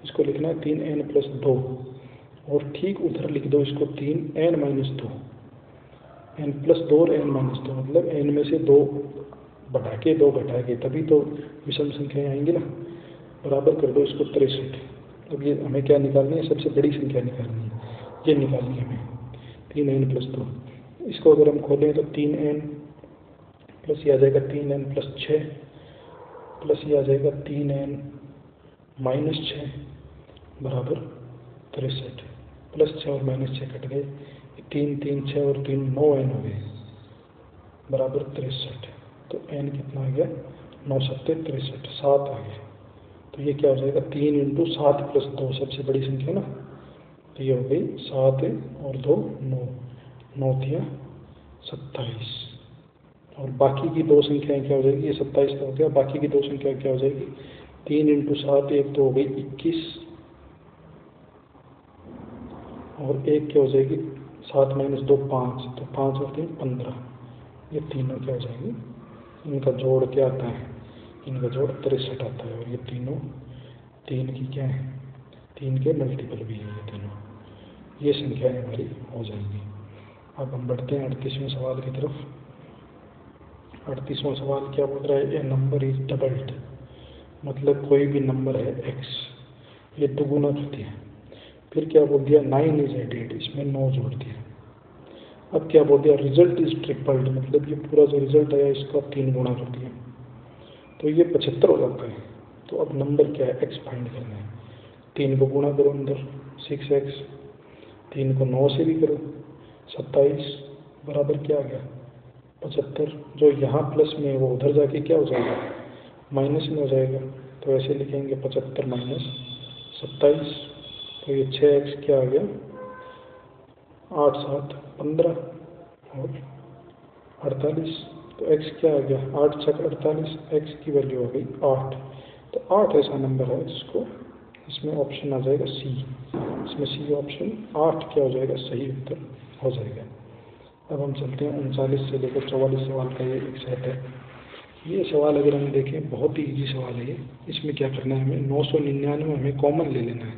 इसको लिखना है 3n प्लस 2, और ठीक उधर लिख दो इसको 3n माइनस 2, n प्लस 2 और n माइनस 2, मतलब n में से 2 बढ़ा के 2 घटा के तभी तो विषम संख्याएं आएंगी ना। बराबर कर दो इसको 63। अब ये हमें क्या निकालनी है, सबसे बड़ी संख्या निकालनी है, ये निकालनी है हमें 3n प्लस 2। इसको अगर हम खोलें तो 3n प्लस ये आ जाएगा 3n प्लस 6, प्लस ये आ जाएगा 3n माइनस 6 बराबर 63। प्लस 6 और माइनस 6 कट गए, 3 3 6 और 3 9n हो गए बराबर 63। तो n कितना आ गया, 9 7 63, 7 आ गया। तो ये क्या हो जाएगा, 3 × 7 प्लस 2, सबसे बड़ी संख्या ना, तो ये हो गई 7 और 2 9, 9 3 27। और बाकी की दो संख्याएं क्या हो जाएगी, ये 27 तो हो गया, बाकी की दो संख्या क्या हो जाएगी, 3 × 7 एक तो हो गई 21 और एक क्या हो जाएगी 7 - 2 5, तो 5 और 3 15, ये तीनों क्या हो जाएंगी, इनका जोड़ क्या आता है, इनका जोड़ 63 आता है और ये तीनों 3 की क्या है, 3 के मल्टीपल भी है ये तीनों, ये संख्याएं हमारी हो जाएंगी। अब हम बढ़ते हैं 38वें सवाल की तरफ। 38वां सवाल क्या बोल रहा है, ए नंबर इज डबल्ड, मतलब कोई भी नंबर है x, ये दुगुना कर दिया। फिर क्या बोल दिया, 9 इज एडेड, इसमें 9 जोड़ दिया। अब क्या बोल दिया, रिजल्ट इज ट्रिपल्ड, मतलब ये पूरा जो रिजल्ट आया इसका 3 गुना कर दिया, तो ये 75 हो जाता है। तो अब नंबर क्या है, x फाइंड करना है। 3 को गुणा करो अंदर 6x, 3 को 9 से भी करो 27 बराबर क्या आ गया 75, जो यहाँ प्लस में है वो उधर जाके क्या हो जाएगा, माइनस में हो जाएगा। तो ऐसे लिखेंगे 75 - 27, तो ये 6x क्या आ गया 8 × 7 = 15 और 48, तो x क्या आ गया 8 × 6 = 48, x की वैल्यू हो गई 8। तो 8 ऐसा नंबर है जिसको, इसमें ऑप्शन आ जाएगा सी, इसमें सी ऑप्शन 8 क्या हो जाएगा, सही उत्तर हो जाएगा। अब हम चलते हैं 39 से लेकर 44 सवाल का ये एक सेट है। ये सवाल अगर हम देखें बहुत ही इजी सवाल है ये। इसमें क्या करना है, हमें 999 हमें कॉमन ले लेना है।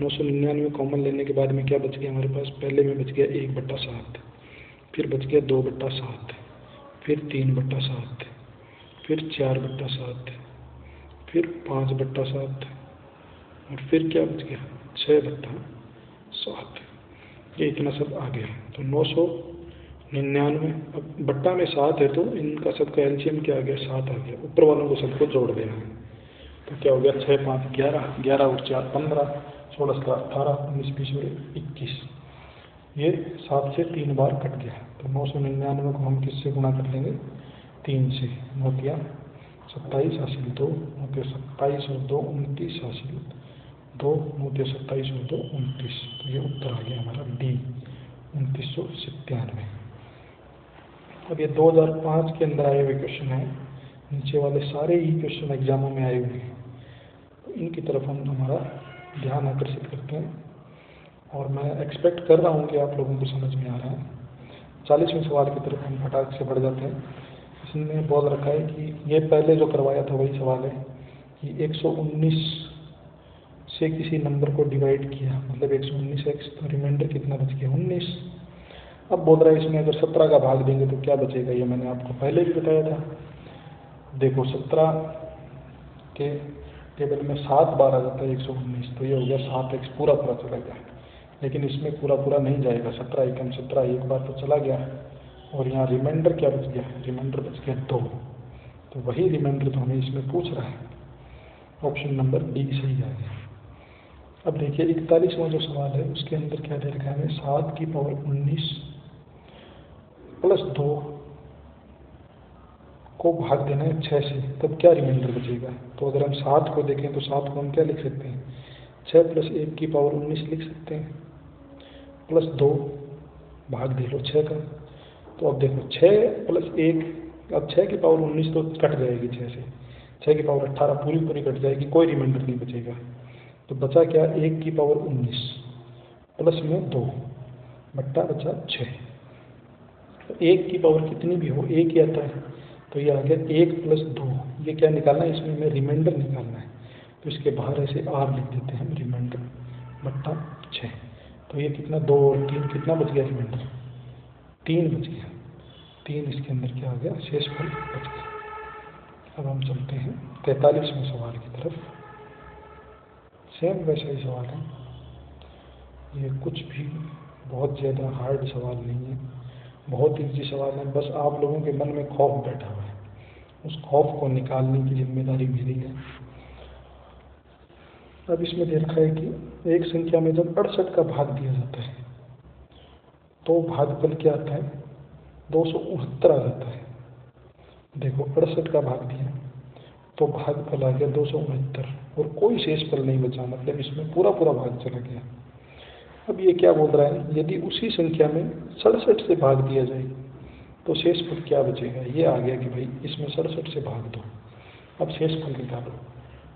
999 कॉमन लेने के बाद में क्या बच गया हमारे पास, पहले में बच गया 1/7, फिर बच गया 2/7, फिर 3/7, फिर 4/7, फिर 5/7 और फिर क्या बच गया 6/7। ये इतना सब आ गया। तो 999, अब बट्टा में 7 है तो इनका सबका एलसीएम क्या आ गया 7 आ गया, ऊपर वालों को सबको जोड़ देना है। तो क्या हो गया 6 × 5 = 11, 11 और 4 = 15, 16 × 7 = 18, 19 × 20 = 21, ये 7 से 3 बार कट गया। तो 999 को हम किससे गुणा कर लेंगे, 3 से, 9 × 27 हासिल 2, 9 × 27 और 2 = 29 हासिल 2, 9 × 27 और 2 = 29। तो ये उत्तर आ गया हमारा डी 2997। अब ये 2005 के अंदर आए हुए क्वेश्चन हैं, नीचे वाले सारे ही क्वेश्चन एग्जामों में आए हुए हैं, तो इनकी तरफ हम हमारा ध्यान आकर्षित करते हैं और मैं एक्सपेक्ट कर रहा हूँ कि आप लोगों को समझ में आ रहा है। 40वें सवाल की तरफ हम फटाक से बढ़ जाते हैं। इसमें बोल रखा है कि ये पहले जो करवाया था वही सवाल है कि 119 से किसी नंबर को डिवाइड किया, मतलब 119x, तो रिमाइंडर कितना बच गया 19। अब बोल रहा है इसमें अगर 17 का भाग देंगे तो क्या बचेगा, ये मैंने आपको पहले भी बताया था। देखो 17 के टेबल में 7 बार आ जाता है 119, तो ये हो गया 7x पूरा पूरा चला गया, लेकिन इसमें पूरा पूरा नहीं जाएगा, 17 एकम 17 एक बार तो चला गया। और यहाँ रिमाइंडर क्या बच गया, रिमाइंडर बच गया 2, तो वही रिमाइंडर तो हमें इसमें पूछ रहा है, ऑप्शन नंबर डी सही आ गया। अब देखिए 41वां जो सवाल है उसके अंदर क्या दे रखा है हमें, 7⁻19 + 2 को भाग देना है 6 से, तब क्या रिमाइंडर बचेगा। तो अगर हम 7 को देखें तो 7 को हम क्या लिख सकते हैं, 6 + 1⁻19 लिख सकते हैं, + 2 भाग दे लो 6 का। तो अब देखो 6 + 1, अब 6⁻19 तो कट जाएगी 6 से, 6⁻18 पूरी पूरी कट जाएगी, कोई रिमाइंडर नहीं बचेगा। तो बचा क्या 1⁻19 प्लस में 2 बट्टा बचा 6। तो 1 की पावर कितनी भी हो 1 ही आता है, तो ये आ गया 1 + 2। ये क्या निकालना है, इसमें हमें रिमाइंडर निकालना है, तो इसके बाहर ऐसे r लिख देते हैं रिमाइंडर बट्टा 6। तो ये कितना 2 और 3 कितना बच गया, रिमाइंडर 3 बच गया, 3 इसके अंदर क्या आ गया, शेषफल बच गया। अब हम चलते हैं 43वें सवाल की तरफ। सेम वैसा ही सवाल है, ये कुछ भी बहुत ज़्यादा हार्ड सवाल नहीं है, बहुत ईजी सवाल है, बस आप लोगों के मन में खौफ बैठा हुआ है, उस खौफ को निकालने की जिम्मेदारी मेरी है। अब इसमें दे रखा है कि एक संख्या में जब 68 का भाग दिया जाता है तो भागफल क्या आता है, 269 आ जाता है। देखो 68 का भाग दिया तो भागफल आ गया 269 और कोई शेषफल नहीं बचा, मतलब इसमें पूरा पूरा भाग चला गया। अब ये क्या बोल रहा है, यदि उसी संख्या में 67 से भाग दिया जाए तो शेषफल क्या बचेगा, ये आ गया कि भाई इसमें 67 से भाग दो। अब शेषफल निकालो।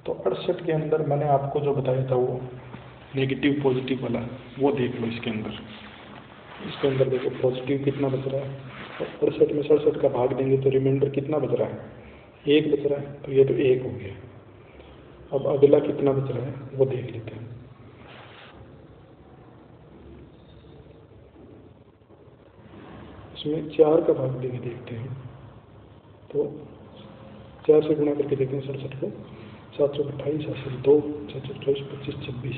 तो 68 के अंदर मैंने आपको जो बताया था वो नेगेटिव पॉजिटिव वाला, वो देख लो इसके अंदर। इसके अंदर देखो पॉजिटिव कितना बच रहा है, तो 68 में 67 का भाग देंगे तो रिमाइंडर कितना बच रहा है, 1 बच रहा है। तो ये तो 1 हो गया। अब अगला कितना बच रहा है वो देख लेते हैं। इसमें 4 का भाग देके देखते हैं। तो 4 से गुणा करके देखते हैं 67 को, 728 80 2 724 25 26,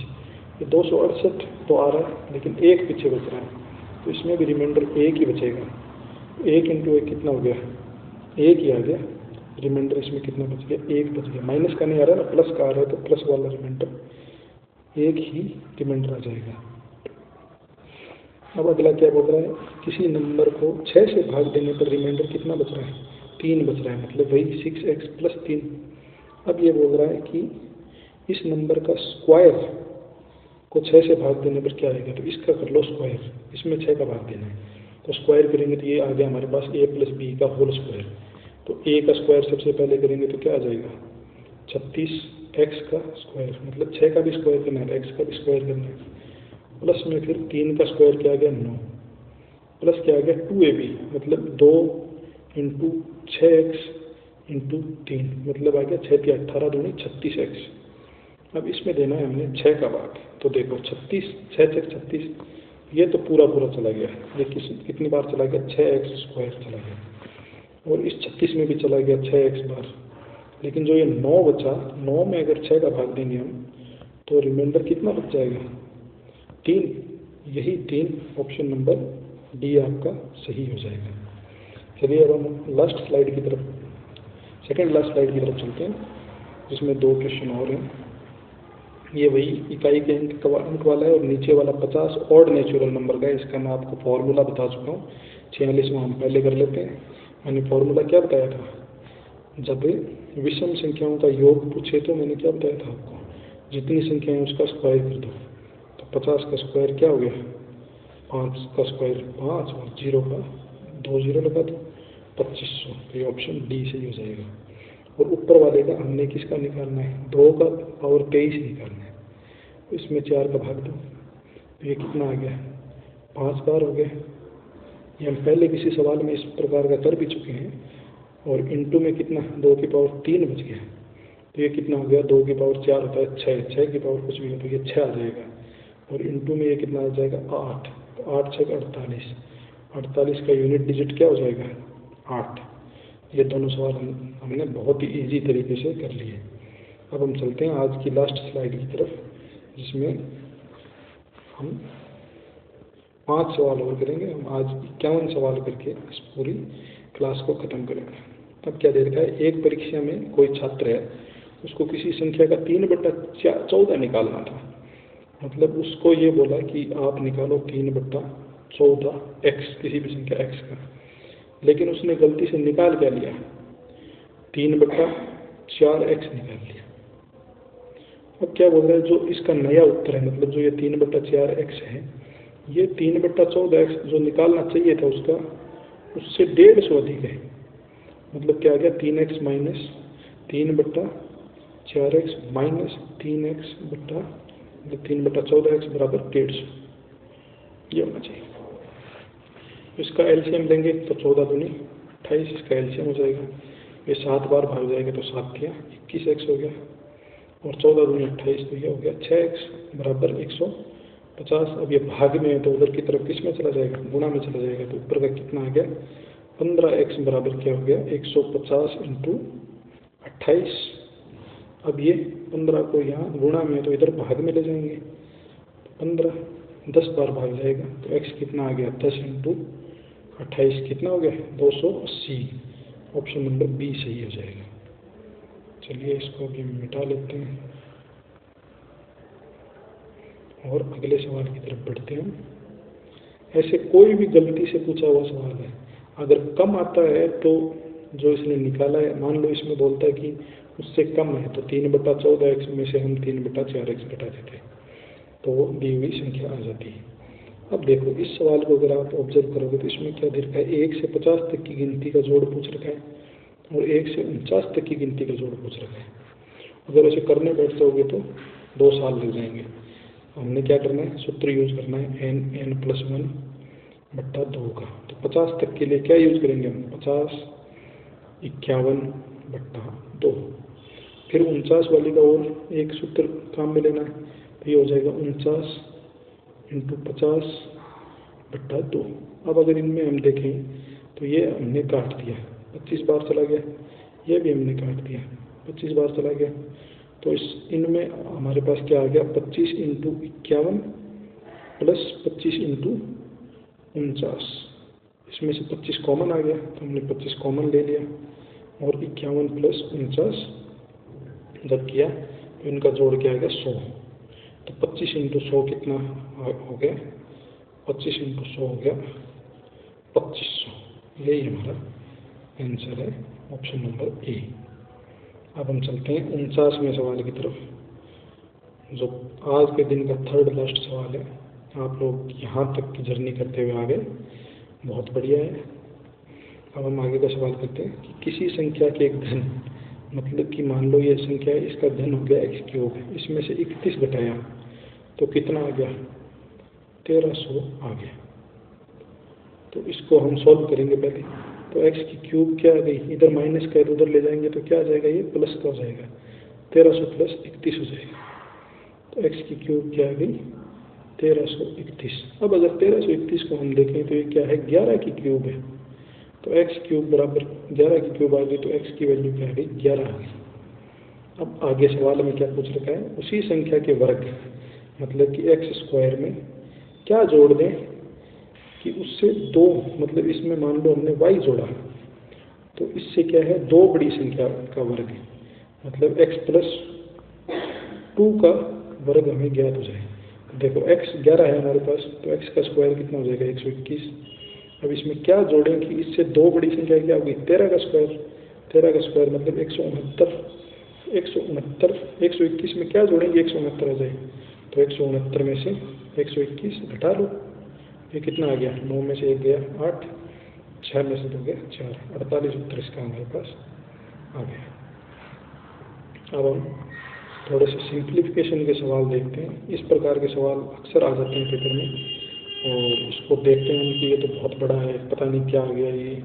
ये 268 तो आ रहा है, लेकिन 1 पीछे बच रहा है। तो इसमें भी रिमाइंडर 1 ही बचेगा। 1 इंटू 1 कितना हो गया, 1 ही आ गया। रिमाइंडर इसमें कितना बच गया, 1 बच गया। माइनस का नहीं आ रहा है ना, प्लस का आ रहा है, तो प्लस वाला रिमाइंडर 1 ही रिमाइंडर आ जाएगा। अब अगला क्या बोल रहा है, किसी नंबर को 6 से भाग देने पर रिमाइंडर कितना बच रहा है, 3 बच रहा है, मतलब वही 6x + 3। अब ये बोल रहा है कि इस नंबर का स्क्वायर को 6 से भाग देने पर क्या आएगा, तो इसका कर लो स्क्वायर, इसमें 6 का भाग देना है। तो स्क्वायर करेंगे तो ये आ गया हमारे पास a + b का होल स्क्वायर। तो a का स्क्वायर सबसे पहले करेंगे तो क्या आ जाएगा, 36x का स्क्वायर, मतलब 6 का भी स्क्वायर करना है, x का भी स्क्वायर करना है। प्लस में फिर 3 का स्क्वायर क्या आ गया, 9, प्लस क्या आ गया 2ab, मतलब 2 इंटू 6x इंटू 3, मतलब आ गया 6 × 18 दूनी 36x। अब इसमें देना है हमने 6 का भाग। तो देखो 36, 6 × 36, ये तो पूरा पूरा चला गया। ये कितनी बार चला गया, 6x² चला गया। और इस 36 में भी चला गया 6x बार। लेकिन जो ये 9 बचा, 9 में अगर 6 का भाग देंगे हम तो रिमाइंडर कितना बच जाएगा, 3। यही 3, ऑप्शन नंबर डी आपका सही हो जाएगा। चलिए अब हम लास्ट स्लाइड की तरफ, सेकेंड लास्ट स्लाइड की तरफ चलते हैं, जिसमें 2 क्वेश्चन और हैं। ये वही इकाई के अंक वाला है, और नीचे वाला 50 ऑड नेचुरल नंबर का है। इसका मैं आपको फॉर्मूला बता चुका हूँ। 46वां हम पहले कर लेते हैं। मैंने फॉर्मूला क्या बताया था, जब विषम संख्याओं का योग पूछे तो मैंने क्या बताया था आपको, जितनी संख्या है उसका स्क्वायर कर दो। तो 50 का स्क्वायर क्या हो गया, 5 का स्क्वायर 5, और 0 का 2 0 लगा दो, 2500। तो ये ऑप्शन डी सही हो जाएगा। और ऊपर वाले का हमने किसका निकालना है, 2 का पावर 23 निकालना है। तो इसमें 4 का भाग दो, तो ये कितना आ गया, 5 बार हो गया। ये हम पहले किसी सवाल में इस प्रकार का कर भी चुके हैं। और इंटू में कितना, 2 की पावर 3 बच गया। तो ये कितना हो गया, 2 की पावर 4 होता है 6, 6 की पावर कुछ भी हो तो ये 6 आ जाएगा। और इंटू में ये कितना आ जाएगा, 8। तो 8 × 6 = 48। 48 का यूनिट डिजिट क्या हो जाएगा, 8। ये दोनों सवाल हमने बहुत ही इजी तरीके से कर लिए। अब हम चलते हैं आज की लास्ट स्लाइड की तरफ, जिसमें हम 5 सवाल और करेंगे। हम आज 51 सवाल करके इस पूरी क्लास को ख़त्म करेंगे। अब क्या दे रखा है, एक परीक्षा में कोई छात्र है, उसको किसी संख्या का 3/14 निकालना था। मतलब उसको ये बोला कि आप निकालो 3/14x, किसी भी संख्या x का। लेकिन उसने गलती से निकाल क्या लिया, 3/4x निकाल लिया। अब क्या बोल रहा है, जो इसका नया उत्तर है, मतलब जो ये 3/4x है, ये 3/14x जो निकालना चाहिए था उसका, उससे 150 अधिक है। मतलब क्या आ गया, 3x minus 3/4x minus 3x बट्टा, मतलब 3/14x बराबर 150, ये होना चाहिए। इसका एलसीएम लेंगे तो 14 दूनी 28, इसका एलसीएम हो जाएगा। ये 7 बार भाग जाएगा तो 7 किया 21x हो गया, और 14 दूनी 28, तो ये हो गया 6x बराबर 150। अब ये भाग में है तो उधर की तरफ किस में चला जाएगा, गुणा में चला जाएगा। तो ऊपर का कितना आ गया, 15x बराबर क्या हो गया, 150 × 28। अब ये 15 को यहाँ गुणा में है तो इधर भाग में ले जाएंगे, 15 10 बार भाग जाएगा। तो x कितना आ गया, 10 × 28 कितना हो गया, 280। ऑप्शन नंबर बी सही हो जाएगा। चलिए इसको अभी मिटा लेते हैं और अगले सवाल की तरफ बढ़ते हैं। ऐसे कोई भी गलती से पूछा हुआ सवाल है, अगर कम आता है तो जो इसने निकाला है, मान लो इसमें बोलता है कि उससे कम है, तो 3/14x में से हम 3/4x घटा देते, तो दी हुई संख्या आ जाती है। अब देखो इस सवाल को अगर आप ऑब्जर्व करोगे तो इसमें क्या दे रखा है, 1 से 50 तक की गिनती का जोड़ पूछ रखा है और 1 से 49 तक की गिनती का जोड़ पूछ रखा है। अगर ऐसे करने बैठ जाओगे तो 2 साल लग जाएंगे। हमने क्या करना है, सूत्र यूज करना है n+1/2 का। तो 50 तक के लिए क्या यूज करेंगे हम, 50 51/2। फिर 49 वाली का और एक सूत्र काम में लेना है, तो ये हो जाएगा 49 × 50/2। अब अगर इनमें हम देखें तो ये हमने काट दिया, 25 बार चला गया, ये भी हमने काट दिया, 25 बार चला गया। तो इनमें हमारे पास क्या आ गया, 25 × 51 + 25 × 49। इसमें से 25 कॉमन आ गया, तो हमने 25 कॉमन ले लिया और 51 + 49 जब किया तो इनका जोड़ क्या आ गया, 100। तो 25 × 100 कितना हो गया, 25 × 100 हो गया 2500। यही हमारा आंसर है, ऑप्शन नंबर ए। अब हम चलते हैं 49वें सवाल की तरफ, जो आज के दिन का थर्ड लास्ट सवाल है। आप लोग यहाँ तक की जर्नी करते हुए आ गए, बहुत बढ़िया है। अब हम आगे का सवाल करते हैं कि किसी संख्या के एक धन, मतलब कि मान लो ये संख्या है, इसका धन हो गया x³, इसमें से 31 घटाया तो कितना आ गया, 1300 आ गया। तो इसको हम सॉल्व करेंगे पहले। तो x³ क्या आ गई, इधर माइनस का है तो उधर ले जाएंगे तो क्या आ जाएगा, ये प्लस का हो जाएगा, 1300 + 31 हो जाएगा। तो x³ क्या आ गई, 1331। अब अगर 1331 को हम देखें तो ये क्या है, 11³ है। तो x³ बराबर 11³ आ गई, तो x की वैल्यू क्या आ गई, 11 आ गई। अब आगे सवाल में क्या पूछ रखा है, उसी संख्या के वर्ग, मतलब कि x² में क्या जोड़ दें कि उससे 2, मतलब इसमें मान लो हमने y जोड़ा, तो इससे क्या है, 2 बड़ी संख्या का वर्ग है, मतलब x+2 का वर्ग हमें ज्ञात हो जाए। देखो x 11 है हमारे पास, तो x का स्क्वायर कितना हो जाएगा, 121। अब इसमें क्या जोड़ें कि इससे 2 बड़ी संख्या क्या होगी, 13 का स्क्वायर। 13 का स्क्वायर मतलब 169। 121 में क्या जोड़ेंगे, 169 आ जाए। तो 169 में से 121 घटा लो, ये कितना आ गया, 9 में से 1 गया 8, 6 में से 2 गया 4, 48 उत्तर इसका हमारे पास आ गया। अब हम थोड़े से सिंप्लीफिकेशन के सवाल देखते हैं। इस प्रकार के सवाल अक्सर आ जाते हैं पेपर में, और उसको देखते हैं कि ये तो बहुत बड़ा है, पता नहीं क्या आ गया ये,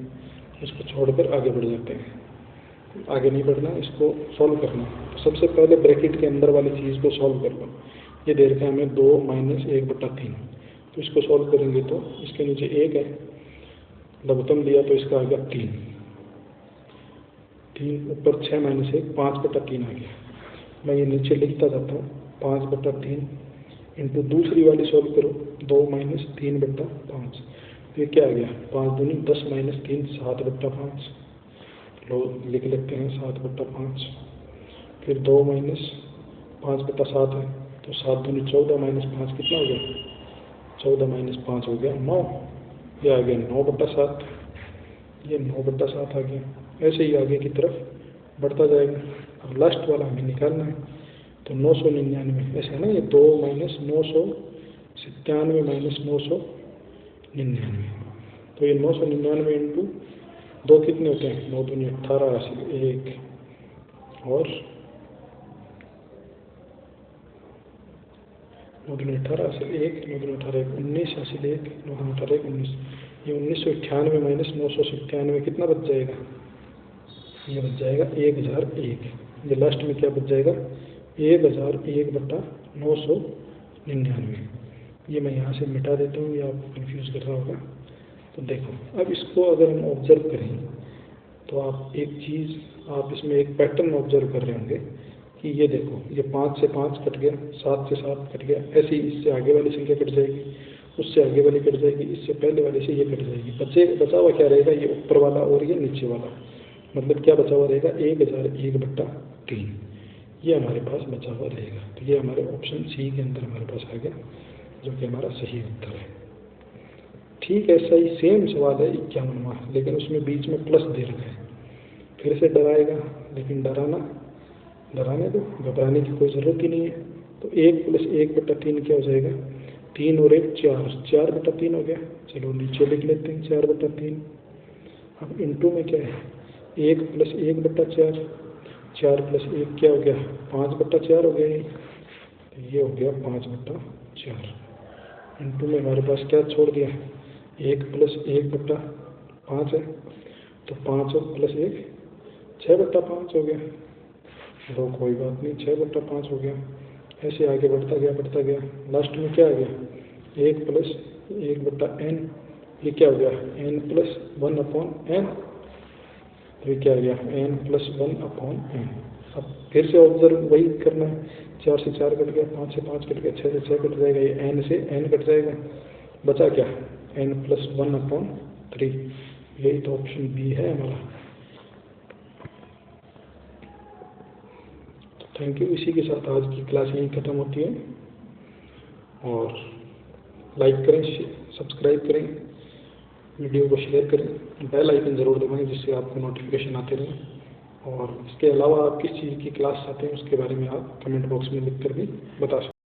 इसको छोड़कर आगे बढ़ जाते हैं। आगे नहीं बढ़ना, इसको सॉल्व करना। तो सबसे पहले ब्रैकेट के अंदर वाली चीज़ को सॉल्व कर लो। ये दे रखा है हमें 2 - 1/3, तो इसको सॉल्व करेंगे तो इसके नीचे 1 है, लघुत्तम लिया तो इसका आ गया 3, ऊपर 6 - 1 5/3 आ गया। मैं ये नीचे लिखता जाता हूँ, 5/3 इंटू दूसरी वाली सॉल्व करो, 2 - 3/5। तो ये क्या आ गया, 5 दूनी 10 - 3 7/5। लो लिख लेते हैं 7/5। फिर 2 - 5/7 है, तो 7 दूनी 14 - 5 कितना हो गया, 14 - 5 हो गया 9। ये आ गया 9/7, ये 9/7 आ गया। ऐसे ही आगे की तरफ बढ़ता जाएगा। अब लास्ट वाला हमें निकालना है, तो 999, ऐसे है ना, ये 2 - 997 - 999। तो ये 999 इंटू 2 कितने होते हैं, 9 दूनी 18 हासिल 1, और 9 दूनी 18 हासिल 1, 9 दूनी 18 1 19 हासिल 1, 9 दूनी 18 1 19। ये 1998 - 997 कितना बच जाएगा, ये बच जाएगा 1001। ये लास्ट में क्या बच जाएगा, 1001/999। ये मैं यहाँ से मिटा देता हूँ, ये आपको कंफ्यूज कर रहा होगा। तो देखो, अब इसको अगर हम ऑब्जर्व करें तो आप एक चीज़, आप इसमें एक पैटर्न ऑब्जर्व कर रहे होंगे कि ये देखो, ये 5 से 5 कट गया, 7 से 7 कट गया, ऐसे ही इससे आगे वाली संख्या कट जाएगी, उससे आगे वाली कट जाएगी, इससे पहले वाले से ये कट जाएगी। बचा हुआ क्या रहेगा, ये ऊपर वाला और ये नीचे वाला, मतलब क्या बचा हुआ रहेगा, 1001/3। ये हमारे पास बचा हुआ रहेगा। तो ये हमारे ऑप्शन सी के अंदर हमारे पास आ गया, जो कि हमारा सही उत्तर है। ठीक ऐसा ही सेम सवाल है 51वां, लेकिन उसमें बीच में प्लस दे रखा है। फिर से डराएगा, लेकिन डराने दो, घबराने की कोई ज़रूरत ही नहीं है। तो 1 + 1/3 क्या हो जाएगा, 3 और 1 4, 4/3 हो गया। चलो नीचे लिख लेते हैं 4/3। अब इंटू में क्या है 1 + 1/4, 4 + 1 क्या हो गया 5/4 हो गया ये, तो ये हो गया 5/4। इंटू में हमारे पास क्या छोड़ दिया 1 + 1/5 है, तो 5 और + 1 6/5 हो गया। तो कोई बात नहीं 6/5 हो गया। ऐसे आगे बढ़ता गया, लास्ट में क्या आ गया 1 + 1/n, ये क्या हो गया n + 1/n, तो ये क्या आ गया n + 1/n। अब फिर से ऑब्जर्व वही करना है, 4 से 4 कट गया, 5 से 5 कट गया, 6 से 6 कट जाएगा, ये n से n कट जाएगा, बचा क्या n + 1/3। यही तो ऑप्शन बी है हमारा। Thank you. इसी के साथ आज की क्लास यहीं ख़त्म होती है, और लाइक करें, सब्सक्राइब करें, वीडियो को शेयर करें, बेल आइकन ज़रूर दबाएं जिससे आपको नोटिफिकेशन आते रहें। और इसके अलावा आप किस चीज़ की क्लास चाहते हैं उसके बारे में आप कमेंट बॉक्स में लिख कर भी बता सकते हैं।